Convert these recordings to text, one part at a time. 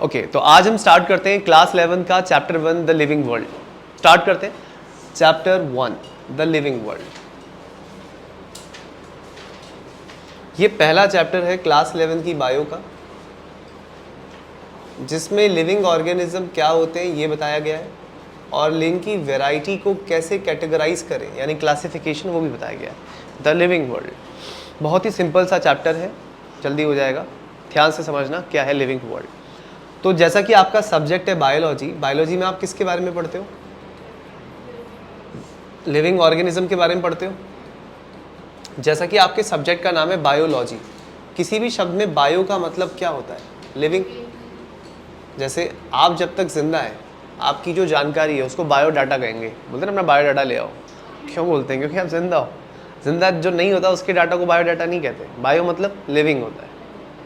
Okay, तो आज हम स्टार्ट करते हैं क्लास 11 का chapter 1 the living world. Start करते हैं चैप्टर 1 द लिविंग वर्ल्ड। ये पहला चैप्टर है क्लास 11 की बायो का, जिसमें लिविंग ऑर्गेनिज्म क्या होते हैं ये बताया गया है और लिविंग की वैरायटी को कैसे कैटेगराइज करें यानी क्लासिफिकेशन वो भी बताया गया है। द लिविंग वर्ल्ड बहुत ही सिंपल सा चैप्टर है, जल्दी हो जाएगा, ध्यान से समझना क्या है लिविंग वर्ल्ड। तो जैसा कि आपका सब्जेक्ट है बायोलॉजी, बायोलॉजी में आप किसके बारे में पढ़ते हो? लिविंग ऑर्गेनिज्म के बारे में पढ़ते हो। जैसा कि आपके सब्जेक्ट का नाम है बायोलॉजी, किसी भी शब्द में बायो का मतलब क्या होता है? लिविंग। जैसे आप जब तक जिंदा है, आपकी जो जानकारी है उसको बायोडाटा कहेंगे। बोलते हैं ना अपना बायोडाटा ले आओ। क्यों बोलते हैं? क्योंकि आप जिंदा हो। जिंदा जो नहीं होता उसके डाटा को बायोडाटा नहीं कहते। बायो मतलब लिविंग होता है,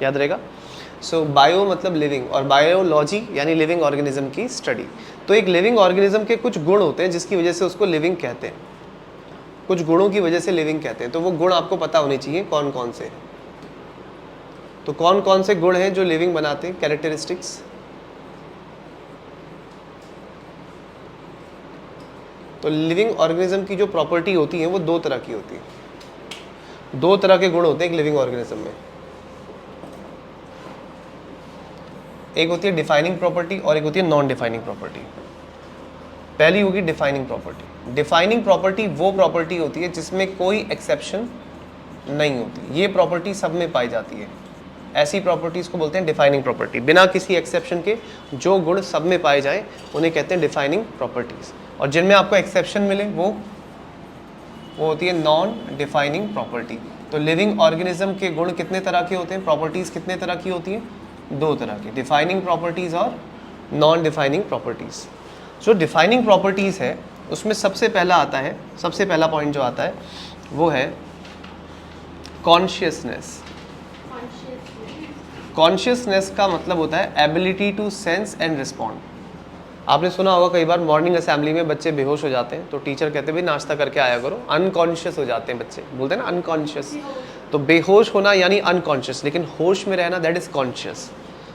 याद रहेगा। सो बायो मतलब लिविंग और बायोलॉजी यानी लिविंग ऑर्गेनिज्म की स्टडी। तो एक लिविंग ऑर्गेनिज्म के कुछ गुण होते हैं जिसकी वजह से उसको लिविंग कहते हैं, कुछ गुणों की वजह से लिविंग कहते हैं। तो वो गुण आपको पता होने चाहिए कौन कौन से हैं। तो कौन कौन से गुण हैं जो लिविंग बनाते हैं, कैरेक्टरिस्टिक्स? तो लिविंग ऑर्गेनिज्म की जो प्रॉपर्टी होती है वो दो तरह की होती है। दो तरह के गुण होते हैं एक लिविंग ऑर्गेनिज्म में, एक होती है डिफाइनिंग प्रॉपर्टी और एक होती है नॉन डिफाइनिंग प्रॉपर्टी। पहली होगी डिफाइनिंग प्रॉपर्टी। डिफाइनिंग प्रॉपर्टी वो प्रॉपर्टी होती है जिसमें कोई एक्सेप्शन नहीं होती, ये प्रॉपर्टी सब में पाई जाती है। ऐसी प्रॉपर्टीज को बोलते हैं डिफाइनिंग प्रॉपर्टी। बिना किसी एक्सेप्शन के जो गुण सब में पाए जाए उन्हें कहते हैं डिफाइनिंग प्रॉपर्टीज। और जिनमें आपको एक्सेप्शन मिले वो होती है नॉन डिफाइनिंग प्रॉपर्टी। तो लिविंग ऑर्गेनिज्म के गुण कितने तरह के होते हैं, प्रॉपर्टीज कितने तरह की होती हैं? दो तरह की, डिफाइनिंग प्रॉपर्टीज और नॉन डिफाइनिंग प्रॉपर्टीज। जो डिफाइनिंग प्रॉपर्टीज है उसमें सबसे पहला आता है, सबसे पहला पॉइंट जो आता है वो है कॉन्शियसनेस। कॉन्शियसनेस का मतलब होता है ability to sense and respond. आपने सुना होगा कई बार मॉर्निंग असेंबली में बच्चे बेहोश हो जाते हैं तो टीचर कहते हैं भाई नाश्ता करके आया करो। अनकॉन्शियस हो जाते हैं बच्चे, बोलते हैं ना अनकॉन्शियस। तो बेहोश होना यानी अनकॉन्शियस, लेकिन होश में रहना दैट इज कॉन्शियस।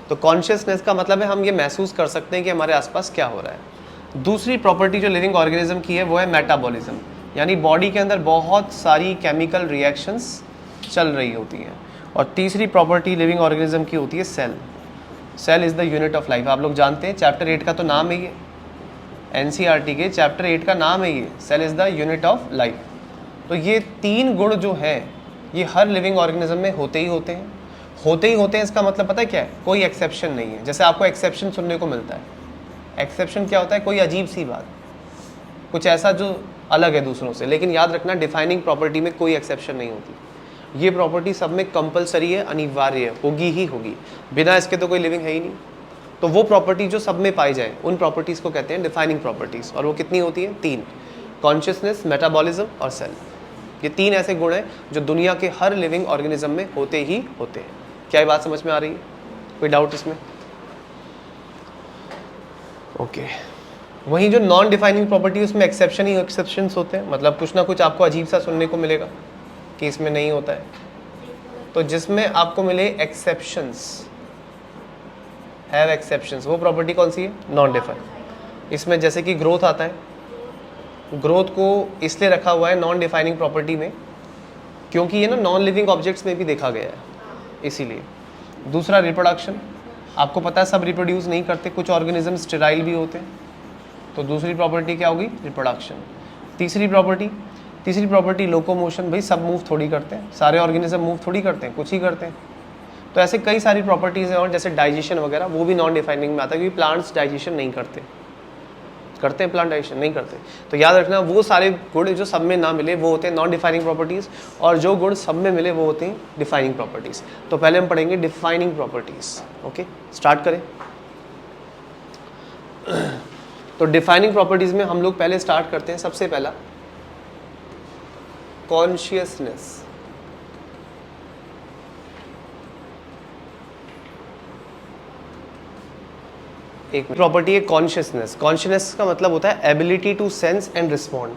तो कॉन्शियसनेस का मतलब है हम ये महसूस कर सकते हैं कि हमारे आसपास क्या हो रहा है। दूसरी प्रॉपर्टी जो लिविंग ऑर्गेनिज्म की है वो है मेटाबॉलिज्म, यानी बॉडी के अंदर बहुत सारी केमिकल रिएक्शंस चल रही होती हैं। और तीसरी प्रॉपर्टी लिविंग ऑर्गेनिज्म की होती है cell. Cell is the unit of life. आप लोग जानते हैं चैप्टर 8 का तो नाम है ये, एनसीईआरटी के चैप्टर 8 का नाम है ये, cell is the unit of life. तो ये तीन गुण जो हैं ये हर लिविंग ऑर्गेनिज्म में होते ही होते हैं। होते ही होते हैं इसका मतलब पता है क्या है? कोई एक्सेप्शन नहीं है। जैसे आपको एक्सेप्शन सुनने को मिलता है, एक्सेप्शन क्या होता है? कोई अजीब सी बात, कुछ ऐसा जो अलग है दूसरों से। लेकिन याद रखना डिफाइनिंग प्रॉपर्टी में कोई एक्सेप्शन नहीं होती। ये प्रॉपर्टी सब में कंपलसरी है, अनिवार्य है, होगी ही होगी, बिना इसके तो कोई लिविंग है ही नहीं। तो वो प्रॉपर्टी जो सब में पाई जाए उन प्रॉपर्टीज़ को कहते हैं डिफाइनिंग प्रॉपर्टीज़। और वो कितनी होती हैं? तीन, कॉन्शियसनेस, मेटाबॉलिज्म और सेल। ये तीन ऐसे गुण हैं जो दुनिया के हर लिविंग ऑर्गेनिज्म में होते ही होते हैं। क्या ये बात समझ में आ रही है? कोई डाउट इसमें? ओके। वहीं जो नॉन डिफाइनिंग प्रॉपर्टी उसमें एक्सेप्शन ही एक्सेप्शंस होते हैं, मतलब कुछ ना कुछ आपको अजीब सा सुनने को मिलेगा कि इसमें नहीं होता है। तो जिसमें आपको मिले एक्सेप्शंस, हैव एक्सेप्शंस, वो प्रॉपर्टी कौन सी है? Non define. इसमें जैसे कि ग्रोथ आता है, ग्रोथ को इसलिए रखा हुआ है नॉन डिफाइनिंग प्रॉपर्टी में क्योंकि ये ना नॉन लिविंग ऑब्जेक्ट्स में भी देखा गया है, इसीलिए। दूसरा रिप्रोडक्शन, आपको पता है सब रिप्रोड्यूस नहीं करते, कुछ ऑर्गेनिज्म स्टेराइल भी होते हैं। तो दूसरी प्रॉपर्टी क्या होगी? रिप्रोडक्शन। तीसरी प्रॉपर्टी लोकोमोशन। भाई सब मूव थोड़ी करते हैं, सारे ऑर्गेनिज्म मूव थोड़ी करते हैं, कुछ ही करते हैं। तो ऐसे कई सारी प्रॉपर्टीज़ हैं। और जैसे डाइजेशन वगैरह वो भी नॉन डिफाइनिंग में आता है क्योंकि प्लांट्स डाइजेशन नहीं करते, करते हैं प्लांट डाइजेशन? नहीं करते। तो याद रखना वो सारे गुण जो सब में ना मिले वो होते हैं नॉन डिफाइनिंग प्रॉपर्टीज़, और जो गुण सब में मिले वो होते हैं डिफाइनिंग प्रॉपर्टीज़। तो पहले हम पढ़ेंगे डिफाइनिंग प्रॉपर्टीज़। ओके, स्टार्ट करें। तो डिफाइनिंग प्रॉपर्टीज़ में हम लोग पहले स्टार्ट करते हैं, सबसे पहला कॉन्शियसनेस। एक प्रॉपर्टी है कॉन्शियसनेस। कॉन्शियसनेस का मतलब होता है ability to sense and respond,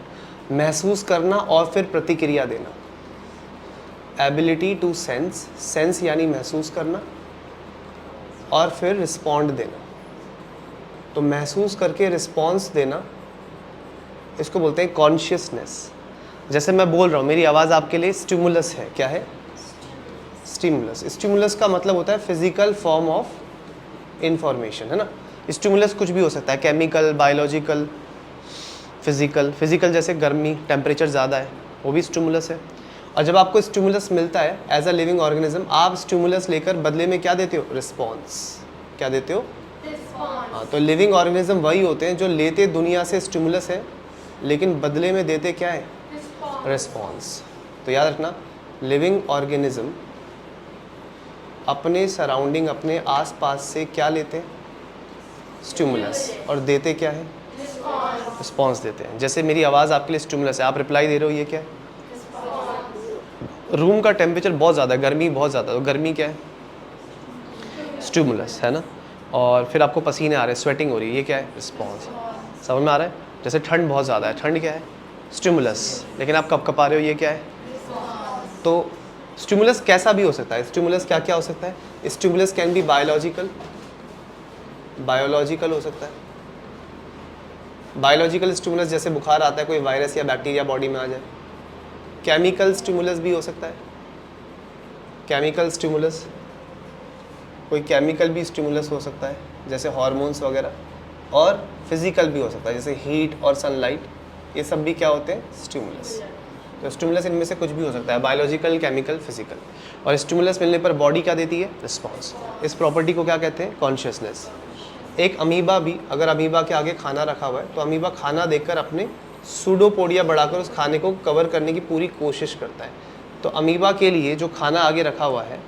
महसूस करना और फिर प्रतिक्रिया देना। एबिलिटी टू सेंस, सेंस यानी महसूस करना, और फिर रिस्पॉन्ड देना। तो महसूस करके रिस्पॉन्स देना, इसको बोलते हैं कॉन्शियसनेस। जैसे मैं बोल रहा हूँ, मेरी आवाज़ आपके लिए स्टिमुलस है। क्या है? स्टिमुलस। स्टिमुलस का मतलब होता है फिजिकल फॉर्म ऑफ इंफॉर्मेशन, है ना। स्टिमुलस कुछ भी हो सकता है, केमिकल, बायोलॉजिकल, फिजिकल। फिजिकल जैसे गर्मी, टेम्परेचर ज़्यादा है, वो भी स्टिमुलस है। और जब आपको स्टिमुलस मिलता है एज अ लिविंग ऑर्गेनिज्म, आप स्टिमुलस लेकर बदले में क्या देते हो? रिस्पॉन्स। क्या देते हो? हाँ, तो लिविंग ऑर्गेनिज्म वही होते हैं जो लेते दुनिया से स्टिमुलस है, लेकिन बदले में देते क्या है? रिस्पॉन्स। तो याद रखना, लिविंग ऑर्गेनिज्म अपने सराउंडिंग, अपने आसपास से क्या लेते हैं? स्टिमुलस। और देते क्या है? रिस्पॉन्स देते हैं। जैसे मेरी आवाज़ आपके लिए स्टिमुलस है, आप रिप्लाई दे रहे हो, ये क्या है? रूम का टेम्परेचर बहुत ज़्यादा है, गर्मी बहुत ज़्यादा है, तो गर्मी क्या है? स्टिमुलस, है ना। और फिर आपको पसीने आ रहे हैं, स्वेटिंग हो रही है, ये क्या है? रिस्पॉन्स। समझ में आ रहा है? जैसे ठंड बहुत ज़्यादा है, ठंड क्या है? स्टिमुलस। लेकिन आप कब कपा रहे हो, ये क्या है? तो स्टिमुलस कैसा भी हो सकता है। स्टिमुलस क्या क्या हो सकता है? Stimulus can be biological, biological हो सकता है। बायोलॉजिकल स्टिमुलस जैसे बुखार आता है, कोई वायरस या बैक्टीरिया बॉडी में आ जाए। केमिकल स्टिमुलस भी हो सकता है, केमिकल स्टिमुलस, कोई केमिकल भी स्टिमुलस हो सकता है जैसे हार्मोन्स वगैरह। और फिजिकल भी हो सकता है जैसे हीट और सनलाइट, ये सब भी क्या होते हैं? स्टिमुलस। तो स्टिमुलस इनमें से कुछ भी हो सकता है, बायोलॉजिकल, केमिकल, फिजिकल। और स्टिमुलस मिलने पर बॉडी क्या देती है? रिस्पॉन्स। इस प्रॉपर्टी को क्या कहते हैं? कॉन्शियसनेस। एक अमीबा भी, अगर अमीबा के आगे खाना रखा हुआ है तो अमीबा खाना देखकर अपने सूडोपोडिया बढ़ाकर उस खाने को कवर करने की पूरी कोशिश करता है। तो अमीबा के लिए जो खाना आगे रखा हुआ है,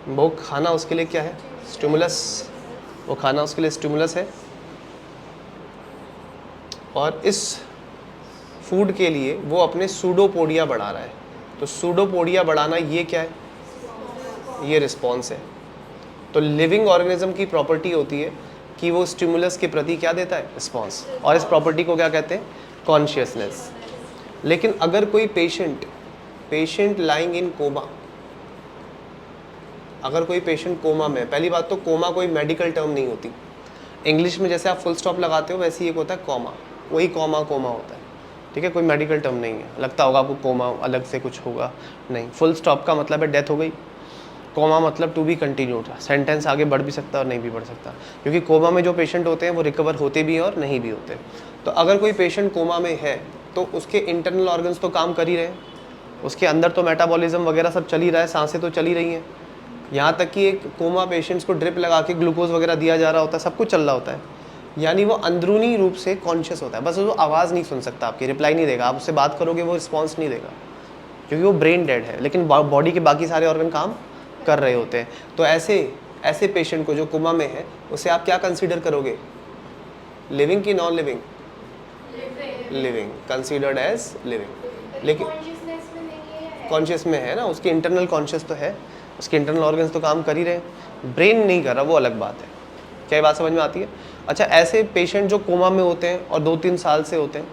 वो खाना उसके लिए क्या है? स्टिमुलस। वो खाना उसके लिए स्टिमुलस है। और इस फूड के लिए वो अपने सूडोपोडिया बढ़ा रहा है। तो सूडोपोडिया बढ़ाना, ये क्या है? ये रिस्पॉन्स है। तो लिविंग ऑर्गेनिज्म की प्रॉपर्टी होती है कि वो स्टिमुलस के प्रति क्या देता है? रिस्पॉन्स। और इस प्रॉपर्टी को क्या कहते हैं? कॉन्शियसनेस। लेकिन अगर कोई पेशेंट लाइंग इन कोमा, अगर कोई पेशेंट कोमा में, पहली बात तो कोमा कोई मेडिकल टर्म नहीं होती। इंग्लिश में जैसे आप फुल स्टॉप लगाते हो वैसे ही एक होता है कॉमा, वही कॉमा होता है, ठीक है। कोई मेडिकल टर्म नहीं है। लगता होगा आपको कोमा अलग से कुछ होगा, नहीं। फुल स्टॉप का मतलब है डेथ हो गई, कोमा मतलब टू बी कंटिन्यूड, सेंटेंस आगे बढ़ भी सकता है और नहीं भी बढ़ सकता, क्योंकि कोमा में जो पेशेंट होते हैं वो रिकवर होते भी हैं और नहीं भी होते। तो अगर कोई पेशेंट कोमा में है तो उसके इंटरनल ऑर्गन्स तो काम कर ही रहे हैं, उसके अंदर तो मेटाबॉलिज्म वगैरह सब चल ही रहा है, सांसें तो चल ही रही हैं। यहाँ तक कि एक कोमा पेशेंट्स को ड्रिप लगा के ग्लूकोज वगैरह दिया जा रहा होता है, सब कुछ चल रहा होता है। यानी वो अंदरूनी रूप से कॉन्शियस होता है, बस वो आवाज़ नहीं सुन सकता, आपकी रिप्लाई नहीं देगा, आप उससे बात करोगे वो रिस्पॉन्स नहीं देगा क्योंकि वो ब्रेन डेड है, लेकिन बॉडी के बाकी सारे ऑर्गन काम कर रहे होते हैं। तो ऐसे पेशेंट को जो कोमा में है, उसे आप क्या कंसीडर करोगे? लिविंग की non living? Living, considered as living. लेकिन कॉन्शियस में है ना, उसकी इंटरनल कॉन्शियस तो है, उसके इंटरनल ऑर्गन्स तो काम कर ही रहे हैं, ब्रेन नहीं कर रहा, वो अलग बात है। क्या बात समझ में आती है? अच्छा, ऐसे पेशेंट जो कोमा में होते हैं और 2-3 साल से होते हैं,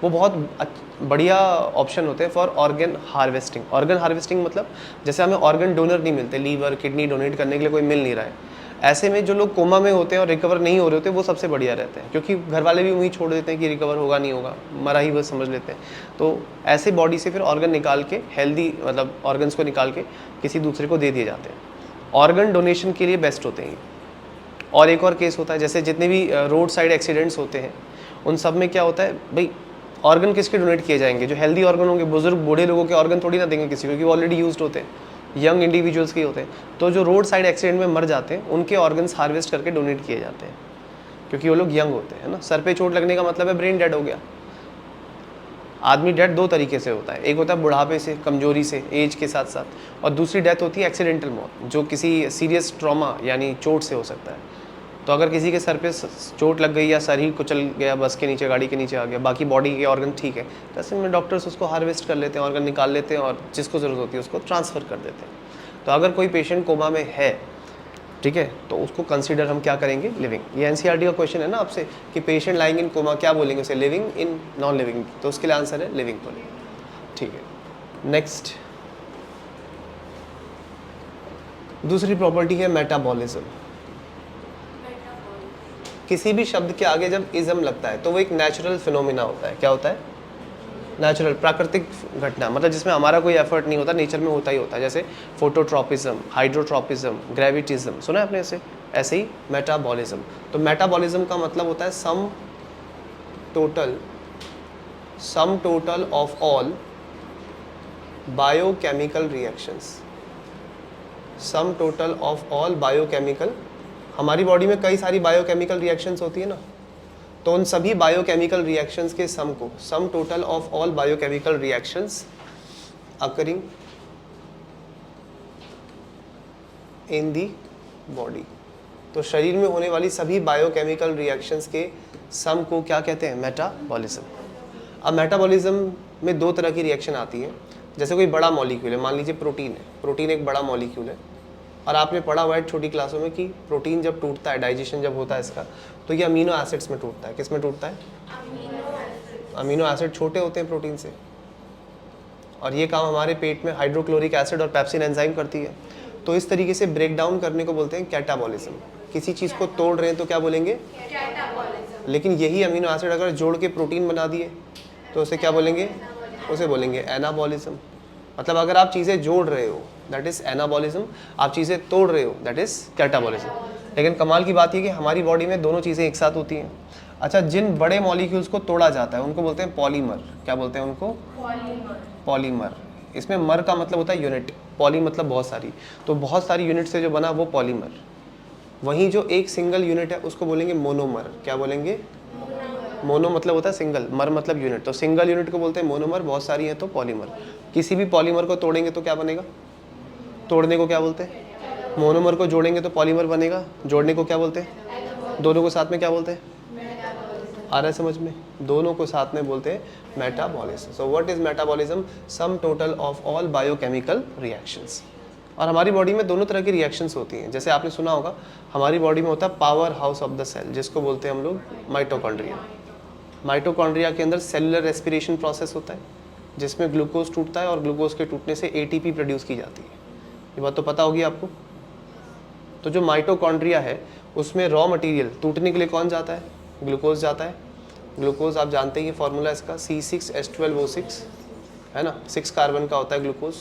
वो बहुत बढ़िया ऑप्शन होते हैं for organ harvesting. Organ harvesting मतलब जैसे हमें ऑर्गन डोनर नहीं मिलते, लीवर किडनी डोनेट करने के लिए कोई मिल नहीं रहा है, ऐसे में जो लोग कोमा में होते हैं और रिकवर नहीं हो रहे होते, वो सबसे बढ़िया रहते हैं, क्योंकि घर वाले भी उम्मीद छोड़ देते हैं कि रिकवर होगा नहीं होगा, मरा ही बस समझ लेते हैं। तो ऐसे बॉडी से फिर ऑर्गन निकाल के, हेल्दी मतलब ऑर्गन्स को निकाल के किसी दूसरे को दे दिए जाते हैं। ऑर्गन डोनेशन के लिए बेस्ट होते हैं। और एक और केस होता है, जैसे जितने भी रोड साइड एक्सीडेंट्स होते हैं उन सब में क्या होता है भाई, ऑर्गन किसके डोनेट किए जाएंगे? जो हेल्दी ऑर्गन होंगे, बुजुर्ग बूढ़े लोगों के ऑर्गन थोड़ी ना देंगे किसी को, क्योंकि वो ऑलरेडी यूज्ड होते हैं, यंग इंडिविजुअल्स के होते हैं। तो जो रोड साइड एक्सीडेंट में मर जाते हैं उनके ऑर्गन्स हार्वेस्ट करके डोनेट किए जाते हैं, क्योंकि वो लोग यंग होते हैं ना। सर पे चोट लगने का मतलब है ब्रेन डेड हो गया। आदमी डेड 2 तरीके से होता है, एक होता है बुढ़ापे से, कमजोरी से, एज के साथ साथ, और दूसरी डेथ होती है एक्सीडेंटल मौत, जो किसी सीरियस ट्रॉमा यानी चोट से हो सकता है। तो अगर किसी के सर पे चोट लग गई या सर ही कुचल गया, बस के नीचे, गाड़ी के नीचे आ गया, बाकी बॉडी के ऑर्गन ठीक है, तो ऐसे में डॉक्टर्स उसको हार्वेस्ट कर लेते हैं, ऑर्गन निकाल लेते हैं और जिसको ज़रूरत होती है उसको ट्रांसफ़र कर देते हैं। तो अगर कोई पेशेंट कोमा में है, ठीक है, तो उसको कंसीडर हम क्या करेंगे? लिविंग। ये एनसीईआरटी का क्वेश्चन है ना आपसे कि पेशेंट लाइंग इन कोमा, क्या बोलेंगे उसे? लिविंग इन नॉन लिविंग, तो उसके लिए आंसर है लिविंग बोलेंगे, ठीक है। नेक्स्ट, दूसरी प्रॉपर्टी है मेटाबॉलिज्म। किसी भी शब्द के आगे जब इज़म लगता है तो वो एक नेचुरल फिनोमिना होता है। क्या होता है? नेचुरल, प्राकृतिक घटना, मतलब जिसमें हमारा कोई एफर्ट नहीं होता, नेचर में होता ही होता है। जैसे फोटोट्रॉपिज्म, हाइड्रोट्रॉपिज्म, ग्रेविटिज्म, सुना है आपने ऐसे ही मेटाबॉलिज्म। तो मेटाबॉलिज्म का मतलब होता है sum total of all biochemical reactions. Sum total of all biochemical, हमारी बॉडी में कई सारी बायोकेमिकल रिएक्शंस होती है ना, तो उन सभी बायोकेमिकल रिएक्शंस के सम को, sum total of all biochemical reactions occurring in the body. तो शरीर में होने वाली सभी बायोकेमिकल रिएक्शंस के सम को क्या कहते हैं? मेटाबॉलिज्म। अब मेटाबॉलिज्म में दो तरह की रिएक्शन आती है। जैसे कोई बड़ा मॉलिक्यूल है, मान लीजिए प्रोटीन है, प्रोटीन एक बड़ा मॉलिक्यूल है, और आपने पढ़ा हुआ है छोटी क्लासों में कि प्रोटीन जब टूटता है, डाइजेशन जब होता है इसका, तो ये अमीनो एसिड्स में टूटता है। किस में टूटता है? अमीनो एसिड छोटे होते हैं प्रोटीन से, और ये काम हमारे पेट में हाइड्रोक्लोरिक एसिड और पेप्सिन एंजाइम करती है। तो इस तरीके से ब्रेक डाउन करने को बोलते हैं कैटाबॉलिज्म। किसी चीज़ को तोड़ रहे हैं तो क्या बोलेंगे? लेकिन यही अमीनो एसिड अगर जोड़ के प्रोटीन बना दिए तो उसे क्या बोलेंगे? उसे बोलेंगे एनाबॉलिज्म। मतलब अगर आप चीज़ें जोड़ रहे हो दैट इज़ एनाबॉलिज्म, आप चीज़ें तोड़ रहे हो दैट इज़ कैटाबॉलिज्म। लेकिन कमाल की बात ये कि हमारी बॉडी में दोनों चीज़ें एक साथ होती हैं। अच्छा, जिन बड़े मॉलिक्यूल्स को तोड़ा जाता है उनको बोलते हैं पॉलीमर। क्या बोलते हैं उनको? पॉलीमर। इसमें मर का मतलब होता है यूनिट, पॉली मतलब बहुत सारी, तो बहुत सारी यूनिट से जो बना वो पॉलीमर। वहीं जो एक सिंगल यूनिट है उसको बोलेंगे मोनोमर। क्या बोलेंगे? मोनो मतलब होता है सिंगल, मर मतलब यूनिट, तो सिंगल यूनिट को बोलते हैं मोनोमर, बहुत सारी हैं तो पॉलीमर। किसी भी पॉलीमर को तोड़ेंगे तो क्या बनेगा? तोड़ने को क्या बोलते हैं? मोनोमर को जोड़ेंगे तो पॉलीमर बनेगा, जोड़ने को क्या बोलते हैं? दोनों को साथ में क्या बोलते हैं? आ रहा है समझ में? दोनों को साथ में बोलते हैं metabolism. So what is metabolism? Sum total of all biochemical reactions. और हमारी बॉडी में दोनों तरह की रिएक्शंस होती हैं। जैसे आपने सुना होगा हमारी बॉडी में होता है powerhouse of the cell, जिसको बोलते हैं हम लोग माइटोकॉन्ड्रिया। माइटोकॉन्ड्रिया के अंदर सेलुलर रेस्पिरेशन प्रोसेस होता है, जिसमें ग्लूकोज टूटता है और ग्लूकोज के टूटने से एटीपी प्रोड्यूस की जाती है। ये बात तो पता होगी आपको। तो जो माइटोकॉन्ड्रिया है उसमें रॉ मटेरियल टूटने के लिए कौन जाता है? ग्लूकोज जाता है। ग्लूकोज आप जानते ही फॉर्मूला इसका C6H12O6 है ना, 6 कार्बन का होता है ग्लूकोज।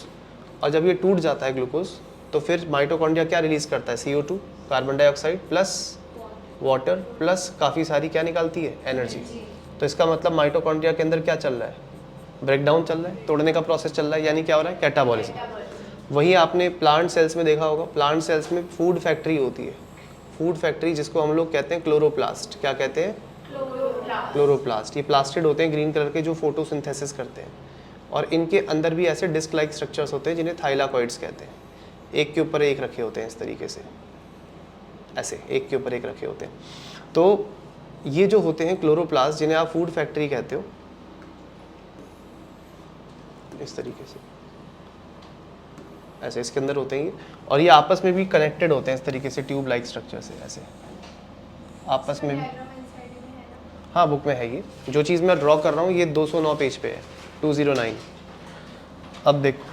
और जब ये टूट जाता है ग्लूकोज तो फिर माइटोकॉन्ड्रिया क्या रिलीज करता है? CO2 carbon dioxide plus water plus काफ़ी सारी क्या निकालती है? एनर्जी। तो इसका मतलब माइटोकॉन्ड्रिया के अंदर क्या चल रहा है? ब्रेकडाउन चल रहा है, तोड़ने का प्रोसेस चल रहा है, यानी क्या हो रहा है? कैटाबॉलिज्म। वहीं आपने प्लांट सेल्स में देखा होगा, प्लांट सेल्स में फूड फैक्ट्री होती है। फूड फैक्ट्री जिसको हम लोग कहते हैं क्लोरोप्लास्ट। क्या कहते हैं? क्लोरोप्लास्ट। ये प्लास्टिड होते हैं ग्रीन कलर के, जो फोटोसिंथेसिस करते हैं। और इनके अंदर भी ऐसे डिस्क लाइक स्ट्रक्चर्स होते हैं जिन्हें थाइलाकॉइड्स कहते हैं। एक के ऊपर एक रखे होते हैं इस तरीके से, ऐसे एक के ऊपर एक रखे होते हैं। तो ये जो होते हैं क्लोरोप्लास्ट, जिन्हें आप फूड फैक्ट्री कहते हो, इस तरीके से ऐसे इसके अंदर होते हैं। और ये आपस में भी कनेक्टेड होते हैं इस तरीके से ट्यूब लाइक स्ट्रक्चर से, ऐसे आपस में भी। हाँ, बुक में है ये। जो चीज़ मैं ड्रॉ कर रहा हूँ ये 209 पेज पे है, 209। अब देखो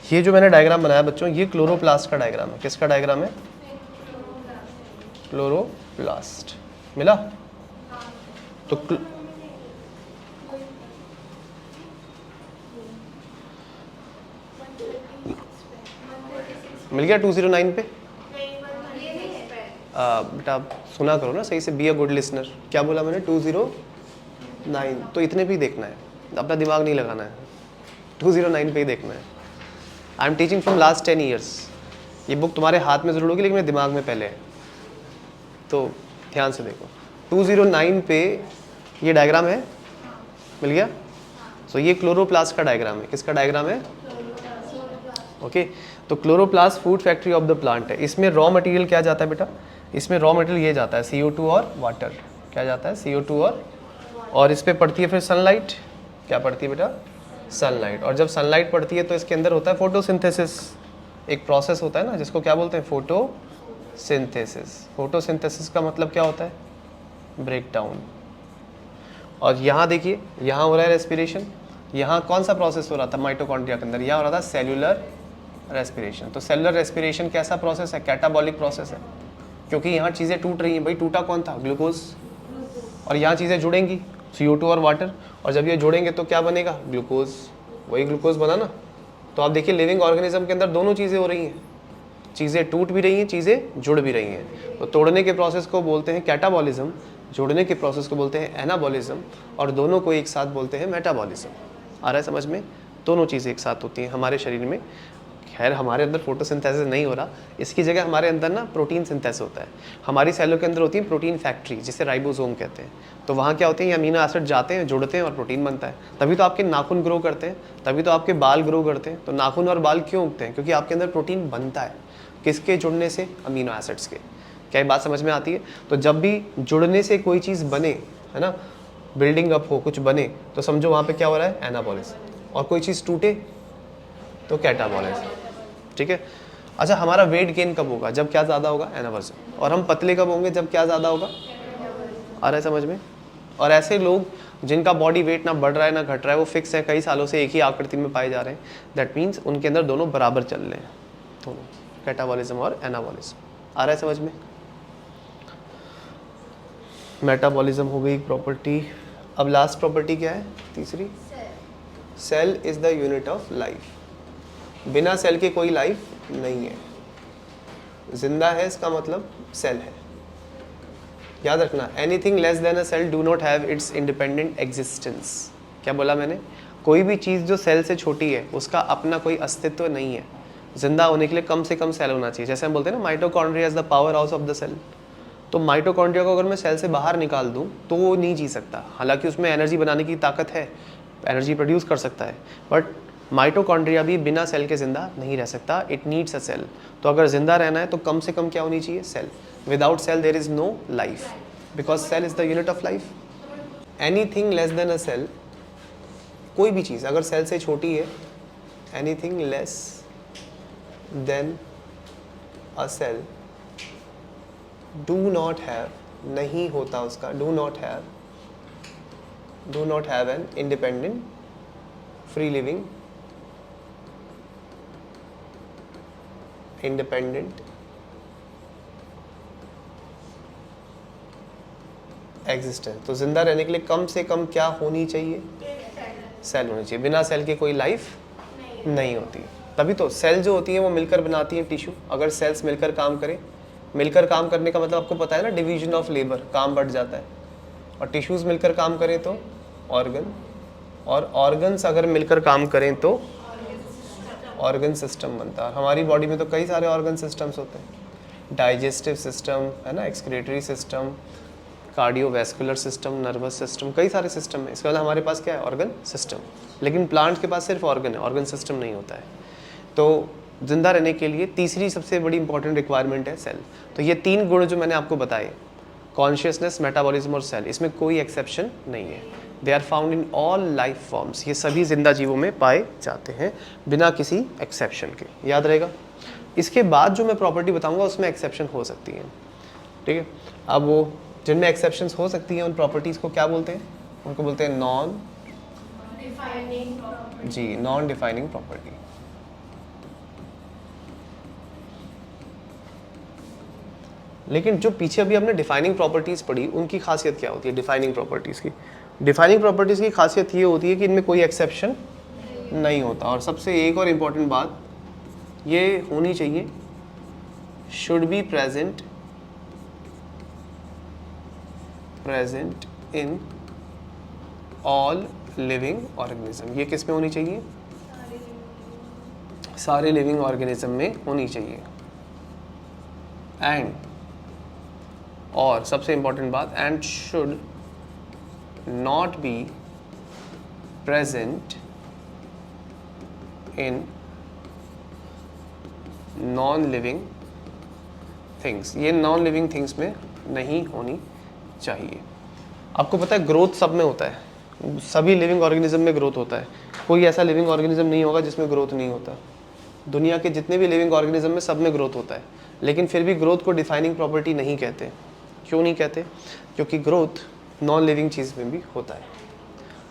ये जो मैंने डायग्राम बनाया बच्चों, ये क्लोरोप्लास्ट का डायग्राम है। किसका डायग्राम है? क्लोरोप्लास्ट। मिला? तो मिल गया 209 पे? बेटा आप सुना करो ना सही से, बी अ गुड लिसनर। क्या बोला मैंने? 209। तो इतने पे ही देखना है, अपना दिमाग नहीं लगाना है, 209 पे ही देखना है। I am teaching from last 10 years. ये बुक तुम्हारे हाथ में जरूर होगी लेकिन मेरे दिमाग में पहले है, तो ध्यान से देखो। 209 पे ये डायग्राम है, मिल गया? सो ये क्लोरोप्लास्ट का डायग्राम है। किसका डायग्राम है? ओके। तो chloroplast food factory of the plant है। इसमें रॉ मटेरियल क्या जाता है बेटा? इसमें रॉ मटेरियल ये जाता है CO2 और वाटर। क्या जाता है? CO2 और इस पे पड़ती है फिर सनलाइट। क्या पड़ती है बेटा? सनलाइट। और जब सनलाइट पड़ती है तो इसके अंदर होता है फोटोसिंथेसिस। एक प्रोसेस होता है ना जिसको क्या बोलते हैं? फोटोसिंथेसिस। फोटोसिंथेसिस का मतलब क्या होता है? ब्रेकडाउन। और यहाँ देखिए, यहाँ हो रहा है रेस्पिरेशन। यहाँ कौन सा प्रोसेस हो रहा था माइटोकॉन्ड्रिया के अंदर? यहाँ हो रहा था सेल्यूलर रेस्पिरेशन। तो सेलुलर रेस्पिरेशन कैसा प्रोसेस है? कैटाबॉलिक प्रोसेस है। क्योंकि यहाँ चीज़ें टूट रही हैं। भाई टूटा कौन था? ग्लूकोज। और यहाँ चीज़ें जुड़ेंगी, CO2 और वाटर, और जब ये जुड़ेंगे तो क्या बनेगा? ग्लूकोज। वही ग्लूकोज बना ना। तो आप देखिए लिविंग ऑर्गेनिज्म के अंदर दोनों चीज़ें हो रही हैं, चीज़ें टूट भी रही हैं, चीज़ें जुड़ भी रही हैं। तो तोड़ने के प्रोसेस को बोलते हैं कैटाबॉलिज्म, जुड़ने के प्रोसेस को बोलते हैं एनाबॉलिज्म, और दोनों को एक साथ बोलते हैं मेटाबॉलिज्म। आ रहा है समझ में? दोनों चीज़ें एक साथ होती हैं हमारे शरीर में। खैर हमारे अंदर फोटोसिंथेसिस नहीं हो रहा, इसकी जगह हमारे अंदर ना प्रोटीन सिंथेसिस होता है। हमारी सेलों के अंदर होती है प्रोटीन फैक्ट्री, जिसे राइबोसोम कहते हैं। तो वहाँ क्या होते हैं, ये अमीनो एसिड जाते हैं, जुड़ते हैं और प्रोटीन बनता है। तभी तो आपके नाखून ग्रो करते हैं, तभी तो आपके बाल ग्रो करते हैं। तो नाखून और बाल क्यों उगते हैं? क्योंकि आपके अंदर प्रोटीन बनता है। किसके जुड़ने से? अमीनो एसिड्स के। क्या ये बात समझ में आती है? तो जब भी जुड़ने से कोई चीज़ बने, है ना, बिल्डिंग अप हो, कुछ बने, तो समझो वहाँ पे क्या हो रहा है? एनाबॉलिज्म। और कोई चीज़ टूटे तो कैटाबॉलिज्म। ठीक है। अच्छा, हमारा वेट गेन कब होगा? जब क्या ज़्यादा होगा? एनाबॉलिज्म। और हम पतले कब होंगे? जब क्या ज़्यादा होगा? आ रहा है समझ में? और ऐसे लोग जिनका बॉडी वेट ना बढ़ रहा है ना घट रहा है, वो फिक्स है, कई सालों से एक ही आकृति में पाए जा रहे हैं, दैट मीन्स उनके अंदर दोनों बराबर चल रहे हैं, दोनों, कैटाबॉलिज्म और एनाबॉलिज्म। आ रहा है समझ में? मेटाबॉलिज्म हो गई प्रॉपर्टी। अब लास्ट प्रॉपर्टी क्या है? तीसरी, cell is the unit of life. बिना सेल के कोई लाइफ नहीं है। जिंदा है इसका मतलब सेल है। याद रखना, anything less than a cell do not have its independent existence. क्या बोला मैंने? कोई भी चीज़ जो सेल से छोटी है उसका अपना कोई अस्तित्व नहीं है। जिंदा होने के लिए कम से कम सेल होना चाहिए। जैसे हम बोलते हैं ना, mitochondria is the powerhouse of the cell. तो माइटोकॉन्ड्रिया को अगर मैं सेल से बाहर निकाल दूं तो वो नहीं जी सकता। हालांकि उसमें एनर्जी बनाने की ताकत है, एनर्जी प्रोड्यूस कर सकता है, बट माइटोकॉन्ड्रिया भी बिना सेल के जिंदा नहीं रह सकता। It needs a cell. तो अगर जिंदा रहना है तो कम से कम क्या होनी चाहिए? Cell. Without cell there is no life, because cell is the unit of life. Anything less than a cell, कोई भी चीज़ अगर सेल से छोटी है, anything less than a cell do not have, नहीं होता उसका, do not have an independent free living independent existence. तो जिंदा रहने के लिए कम से कम क्या होनी चाहिए? सेल होनी चाहिए। बिना सेल के कोई लाइफ नहीं होती। तभी तो सेल जो होती है वो मिलकर बनाती है टिश्यू। अगर सेल्स मिलकर काम करें, मिलकर काम करने का मतलब आपको पता है ना, डिवीजन ऑफ लेबर, काम बढ़ जाता है। और टिश्यूज मिलकर काम करें तो ऑर्गन, और ऑर्गन्स अगर मिलकर काम करें तो ऑर्गन सिस्टम बनता है। हमारी बॉडी में तो कई सारे ऑर्गन सिस्टम्स होते हैं। डाइजेस्टिव सिस्टम है ना, excretory system, cardiovascular system, nervous system, कई सारे सिस्टम है। इसके बाद हमारे पास क्या है? Organ system. लेकिन प्लांट के पास सिर्फ ऑर्गन है, ऑर्गन सिस्टम नहीं होता है। तो जिंदा रहने के लिए तीसरी सबसे बड़ी इंपॉर्टेंट रिक्वायरमेंट है सेल। तो ये तीन गुण जो मैंने आपको बताए, कॉन्शियसनेस, मेटाबॉलिज्म और सेल, इसमें कोई एक्सेप्शन नहीं है। They are found in all life forms. ये सभी जिंदा जीवों में पाए जाते हैं बिना किसी एक्सेप्शन के। याद रहेगा। इसके बाद जो मैं प्रॉपर्टी बताऊंगा उसमें एक्सेप्शन हो सकती है। ठीक है। अब वो जिनमें एक्सेप्शंस हो सकती हैं उन प्रॉपर्टीज़ को क्या बोलते हैं? उनको बोलते हैं नॉन डिफाइनिंग प्रॉपर्टी। लेकिन जो पीछे अभी हमने डिफाइनिंग प्रॉपर्टीज़ पढ़ी, उनकी खासियत क्या होती है? डिफाइनिंग प्रॉपर्टीज़ की खासियत ये होती है कि इनमें कोई एक्सेप्शन नहीं होता। और सबसे एक और इम्पॉर्टेंट बात ये होनी चाहिए, should be present in all living organism. ये किस में होनी चाहिए? सारे लिविंग ऑर्गेनिज्म में होनी चाहिए। एंड, और सबसे इंपॉर्टेंट बात, and should not be present in non living things. ये नॉन लिविंग थिंग्स में नहीं होनी चाहिए। आपको पता है ग्रोथ सब में होता है, सभी लिविंग ऑर्गेनिज्म में ग्रोथ होता है। कोई ऐसा लिविंग ऑर्गेनिज्म नहीं होगा जिसमें ग्रोथ नहीं होता। दुनिया के जितने भी लिविंग ऑर्गेनिज्म में सब में ग्रोथ होता है, लेकिन फिर भी ग्रोथ को डिफाइनिंग प्रॉपर्टी नहीं कहते। क्यों नहीं कहते? क्योंकि ग्रोथ नॉन लिविंग चीज़ में भी होता है,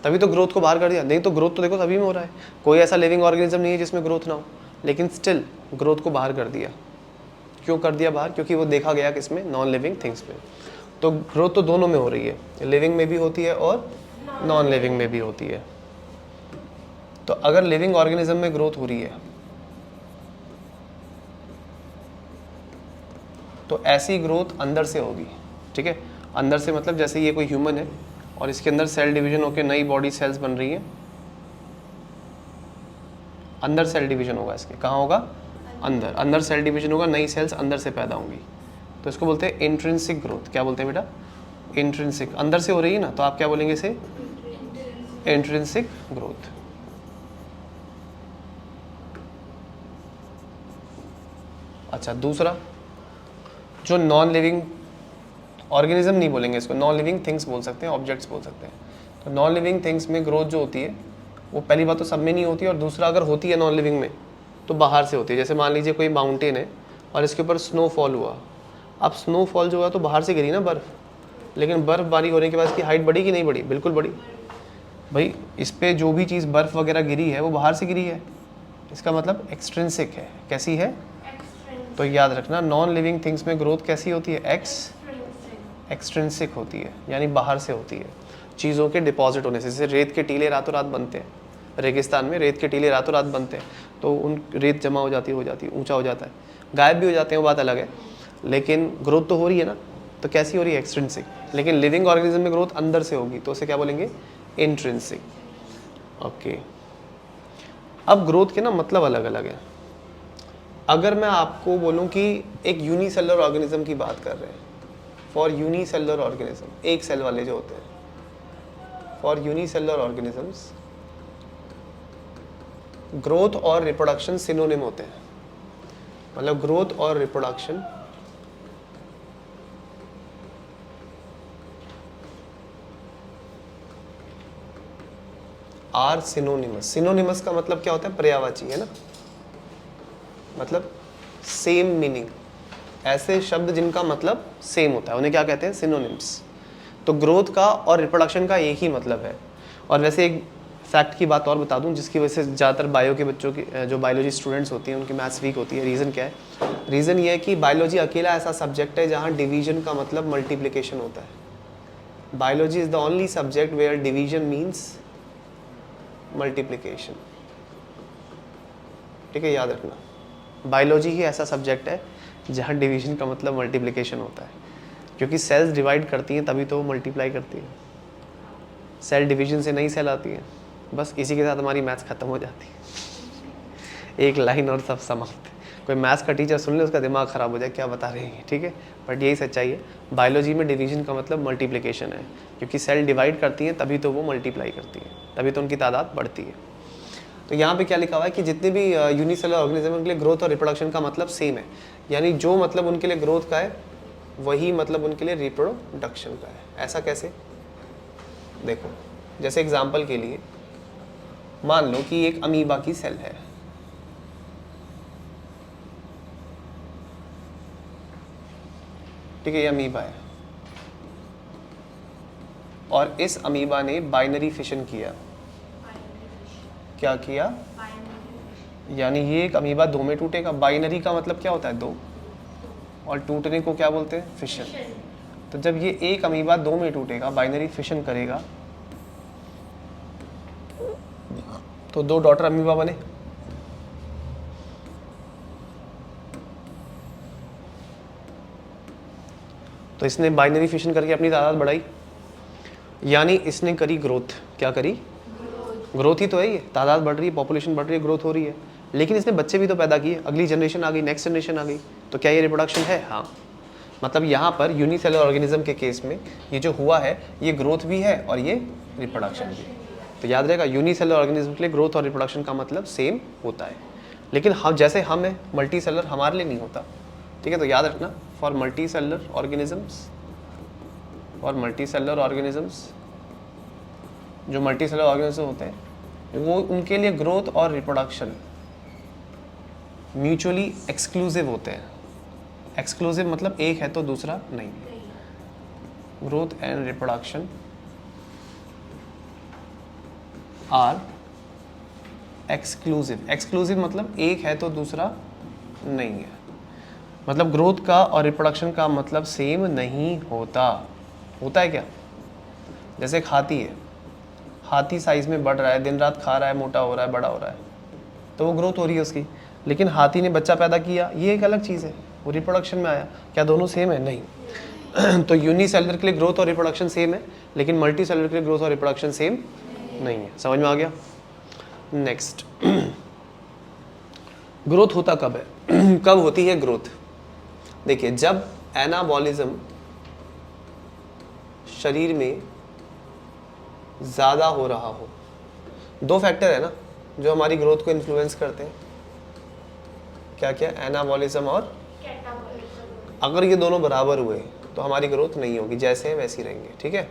तभी तो ग्रोथ को बाहर कर दिया। नहीं तो ग्रोथ तो देखो सभी में हो रहा है, कोई ऐसा लिविंग ऑर्गेनिज्म नहीं है जिसमें ग्रोथ ना हो, लेकिन स्टिल ग्रोथ को बाहर कर दिया। क्यों कर दिया बाहर? क्योंकि वो देखा गया किसमें? नॉन लिविंग थिंग्स में। तो ग्रोथ तो दोनों में हो रही है, लिविंग में भी होती है और नॉन लिविंग में भी होती है। तो अगर लिविंग ऑर्गेनिज्म में ग्रोथ हो रही है तो ऐसी ग्रोथ अंदर से होगी, ठीक है? अंदर से मतलब जैसे ये कोई ह्यूमन है और इसके अंदर सेल डिवीजन होकर नई बॉडी सेल्स बन रही हैं, अंदर सेल डिवीजन होगा इसके। कहाँ होगा? अंदर। अंदर सेल डिवीजन होगा, नई सेल्स अंदर से पैदा होंगी, तो इसको बोलते हैं इंट्रिंसिक ग्रोथ। क्या बोलते हैं बेटा? इंट्रिंसिक। अंदर से हो रही है ना, तो आप क्या बोलेंगे इसे? Intrinsic growth. अच्छा, दूसरा जो नॉन लिविंग ऑर्गेनिज्म नहीं बोलेंगे इसको, नॉन लिविंग थिंग्स बोल सकते हैं, ऑब्जेक्ट्स बोल सकते हैं। तो नॉन लिविंग थिंग्स में ग्रोथ जो होती है वो पहली बात तो सब में नहीं होती, और दूसरा अगर होती है नॉन लिविंग में तो बाहर से होती है। जैसे मान लीजिए कोई माउंटेन है और इसके ऊपर स्नोफॉल हुआ, अब स्नोफॉल जो हुआ तो बाहर से गिरी ना बर्फ़, लेकिन बर्फ़बारी होने के बाद इसकी हाइट बढ़ी कि नहीं बढ़ी? बिल्कुल बढ़ी। भाई इस पर जो भी चीज़ बर्फ़ वगैरह गिरी है वो बाहर से गिरी है, इसका मतलब एक्सट्रिंसिक है। कैसी है? तो याद रखना, नॉन लिविंग थिंग्स में ग्रोथ कैसी होती है? एक्सट्रिंसिक होती है, यानी बाहर से होती है, चीज़ों के डिपॉजिट होने से। जैसे रेत के टीले रातों रात बनते हैं, रेगिस्तान में रेत के टीले रातों रात बनते हैं, तो उन रेत जमा हो जाती है, ऊंचा हो जाता है, गायब भी हो जाते हैं, वो बात अलग है, लेकिन ग्रोथ तो हो रही है ना। तो कैसी हो रही है? एक्सट्रिंसिक। लेकिन लिविंग ऑर्गेनिज्म में ग्रोथ अंदर से होगी, तो उसे क्या बोलेंगे? इंट्रिंसिक। ओके, अब ग्रोथ के ना मतलब अलग अलग है। अगर मैं आपको बोलूं कि एक यूनिसेलुलर ऑर्गेनिज्म की बात कर रहे हैं, फॉर यूनिसेलुलर ऑर्गेनिज्म, एक सेल वाले जो होते हैं, फॉर यूनिसेलुलर ऑर्गेनिजम्स ग्रोथ और रिप्रोडक्शन सिनोनिम होते हैं। मतलब ग्रोथ और रिप्रोडक्शन आर सिनोनिमस। सिनोनिमस का मतलब क्या होता है? पर्यायवाची, है ना, मतलब सेम मीनिंग। ऐसे शब्द जिनका मतलब सेम होता है उन्हें क्या कहते हैं? सिनोनिम्स। तो ग्रोथ का और रिप्रोडक्शन का एक ही मतलब है। और वैसे एक फैक्ट की बात और बता दूं जिसकी वजह से ज़्यादातर बायो के बच्चों की, जो बायोलॉजी स्टूडेंट्स होती हैं, उनकी मैथ्स वीक होती है। रीज़न क्या है? रीज़न ये है कि बायोलॉजी अकेला ऐसा सब्जेक्ट है जहाँ डिवीजन का मतलब मल्टीप्लिकेशन होता है। Biology is the only subject where division means multiplication. ठीक है, याद रखना, बायोलॉजी ही ऐसा सब्जेक्ट है जहाँ डिवीजन का मतलब मल्टीप्लिकेशन होता है, क्योंकि सेल्स डिवाइड करती हैं तभी तो वो मल्टीप्लाई करती हैं। सेल डिवीजन से नई सेल आती है। बस इसी के साथ हमारी मैथ्स खत्म हो जाती है, एक लाइन और सब समाप्त। कोई मैथ्स का टीचर सुन ले उसका दिमाग ख़राब हो जाए, क्या बता रहे हैं, ठीक है। बट यही सच्चाई है, बायोलॉजी में डिवीजन का मतलब मल्टीप्लिकेशन है, क्योंकि सेल डिवाइड करती हैं तभी तो वो मल्टीप्लाई करती हैं, तभी तो उनकी तादाद बढ़ती है। तो यहाँ पे क्या लिखा हुआ है कि जितने भी यूनिसेलुलर ऑर्गेनिज्म के लिए ग्रोथ और रिप्रोडक्शन का मतलब सेम है, यानी जो मतलब उनके लिए ग्रोथ का है वही मतलब उनके लिए रिप्रोडक्शन का है। ऐसा कैसे? देखो, जैसे एग्जांपल के लिए मान लो कि एक अमीबा की सेल है, ठीक है, ये अमीबा है, और इस अमीबा ने बाइनरी फिशन किया। क्या किया? यानी ये एक अमीबा दो में टूटेगा। बाइनरी का मतलब क्या होता है? दो, और टूटने को क्या बोलते हैं? फिशन। तो जब ये एक अमीबा दो में टूटेगा, बाइनरी फिशन करेगा, तो दो डॉटर अमीबा बने। तो इसने बाइनरी फिशन करके अपनी तादाद बढ़ाई, यानी इसने करी ग्रोथ। क्या करी? ग्रोथ ही तो है ये, तादाद बढ़ रही है, पॉपुलेशन बढ़ रही है, ग्रोथ हो रही है, लेकिन इसने बच्चे भी तो पैदा किए, अगली जनरेशन आ गई, नेक्स्ट जनरेशन आ गई, तो क्या ये रिप्रोडक्शन है? हाँ। मतलब यहाँ पर यूनिसेलुलर ऑर्गेनिज्म के केस में ये जो हुआ है ये ग्रोथ भी है और ये रिप्रोडक्शन भी। तो याद रहेगा, यूनिसेलुलर ऑर्गेनिज्म के लिए ग्रोथ और रिप्रोडक्शन का मतलब सेम होता है, लेकिन हम जैसे हम हैं मल्टी सेलुलर, हमारे लिए नहीं होता, ठीक है। तो याद रखना, फॉर मल्टी सेलुलर ऑर्गेनिजम्स, और मल्टी सेलुलर ऑर्गेनिजम्स, जो मल्टी सेलुलर ऑर्गेनिज्म होते हैं वो उनके लिए ग्रोथ और रिप्रोडक्शन म्यूचुअली एक्सक्लूसिव होते हैं। एक्सक्लूसिव मतलब एक है तो दूसरा नहीं। Growth and reproduction are exclusive. Exclusive मतलब एक है तो दूसरा नहीं है। मतलब ग्रोथ का और रिप्रोडक्शन का मतलब सेम नहीं होता। होता है क्या? जैसे एक हाथी है, हाथी साइज में बढ़ रहा है, दिन रात खा रहा है, मोटा हो रहा है, बड़ा हो रहा है, तो वो ग्रोथ हो रही है उसकी। लेकिन हाथी ने बच्चा पैदा किया, ये एक अलग चीज़ है, वो रिप्रोडक्शन में आया। क्या दोनों सेम है? नहीं। तो यूनिसेलुलर के लिए ग्रोथ और रिप्रोडक्शन सेम है, लेकिन मल्टी सेलुलर के लिए ग्रोथ और रिप्रोडक्शन सेम नहीं है। समझ में आ गया? नेक्स्ट, ग्रोथ होता कब है? कब होती है ग्रोथ? देखिए, जब एनाबॉलिज्म शरीर में ज़्यादा हो रहा हो। दो फैक्टर है ना जो हमारी ग्रोथ को इन्फ्लुएंस करते हैं, क्या क्या? एनाबॉलिज्म और अगर ये दोनों बराबर हुए तो हमारी ग्रोथ नहीं होगी, जैसे हैं वैसे ही रहेंगे, ठीक है।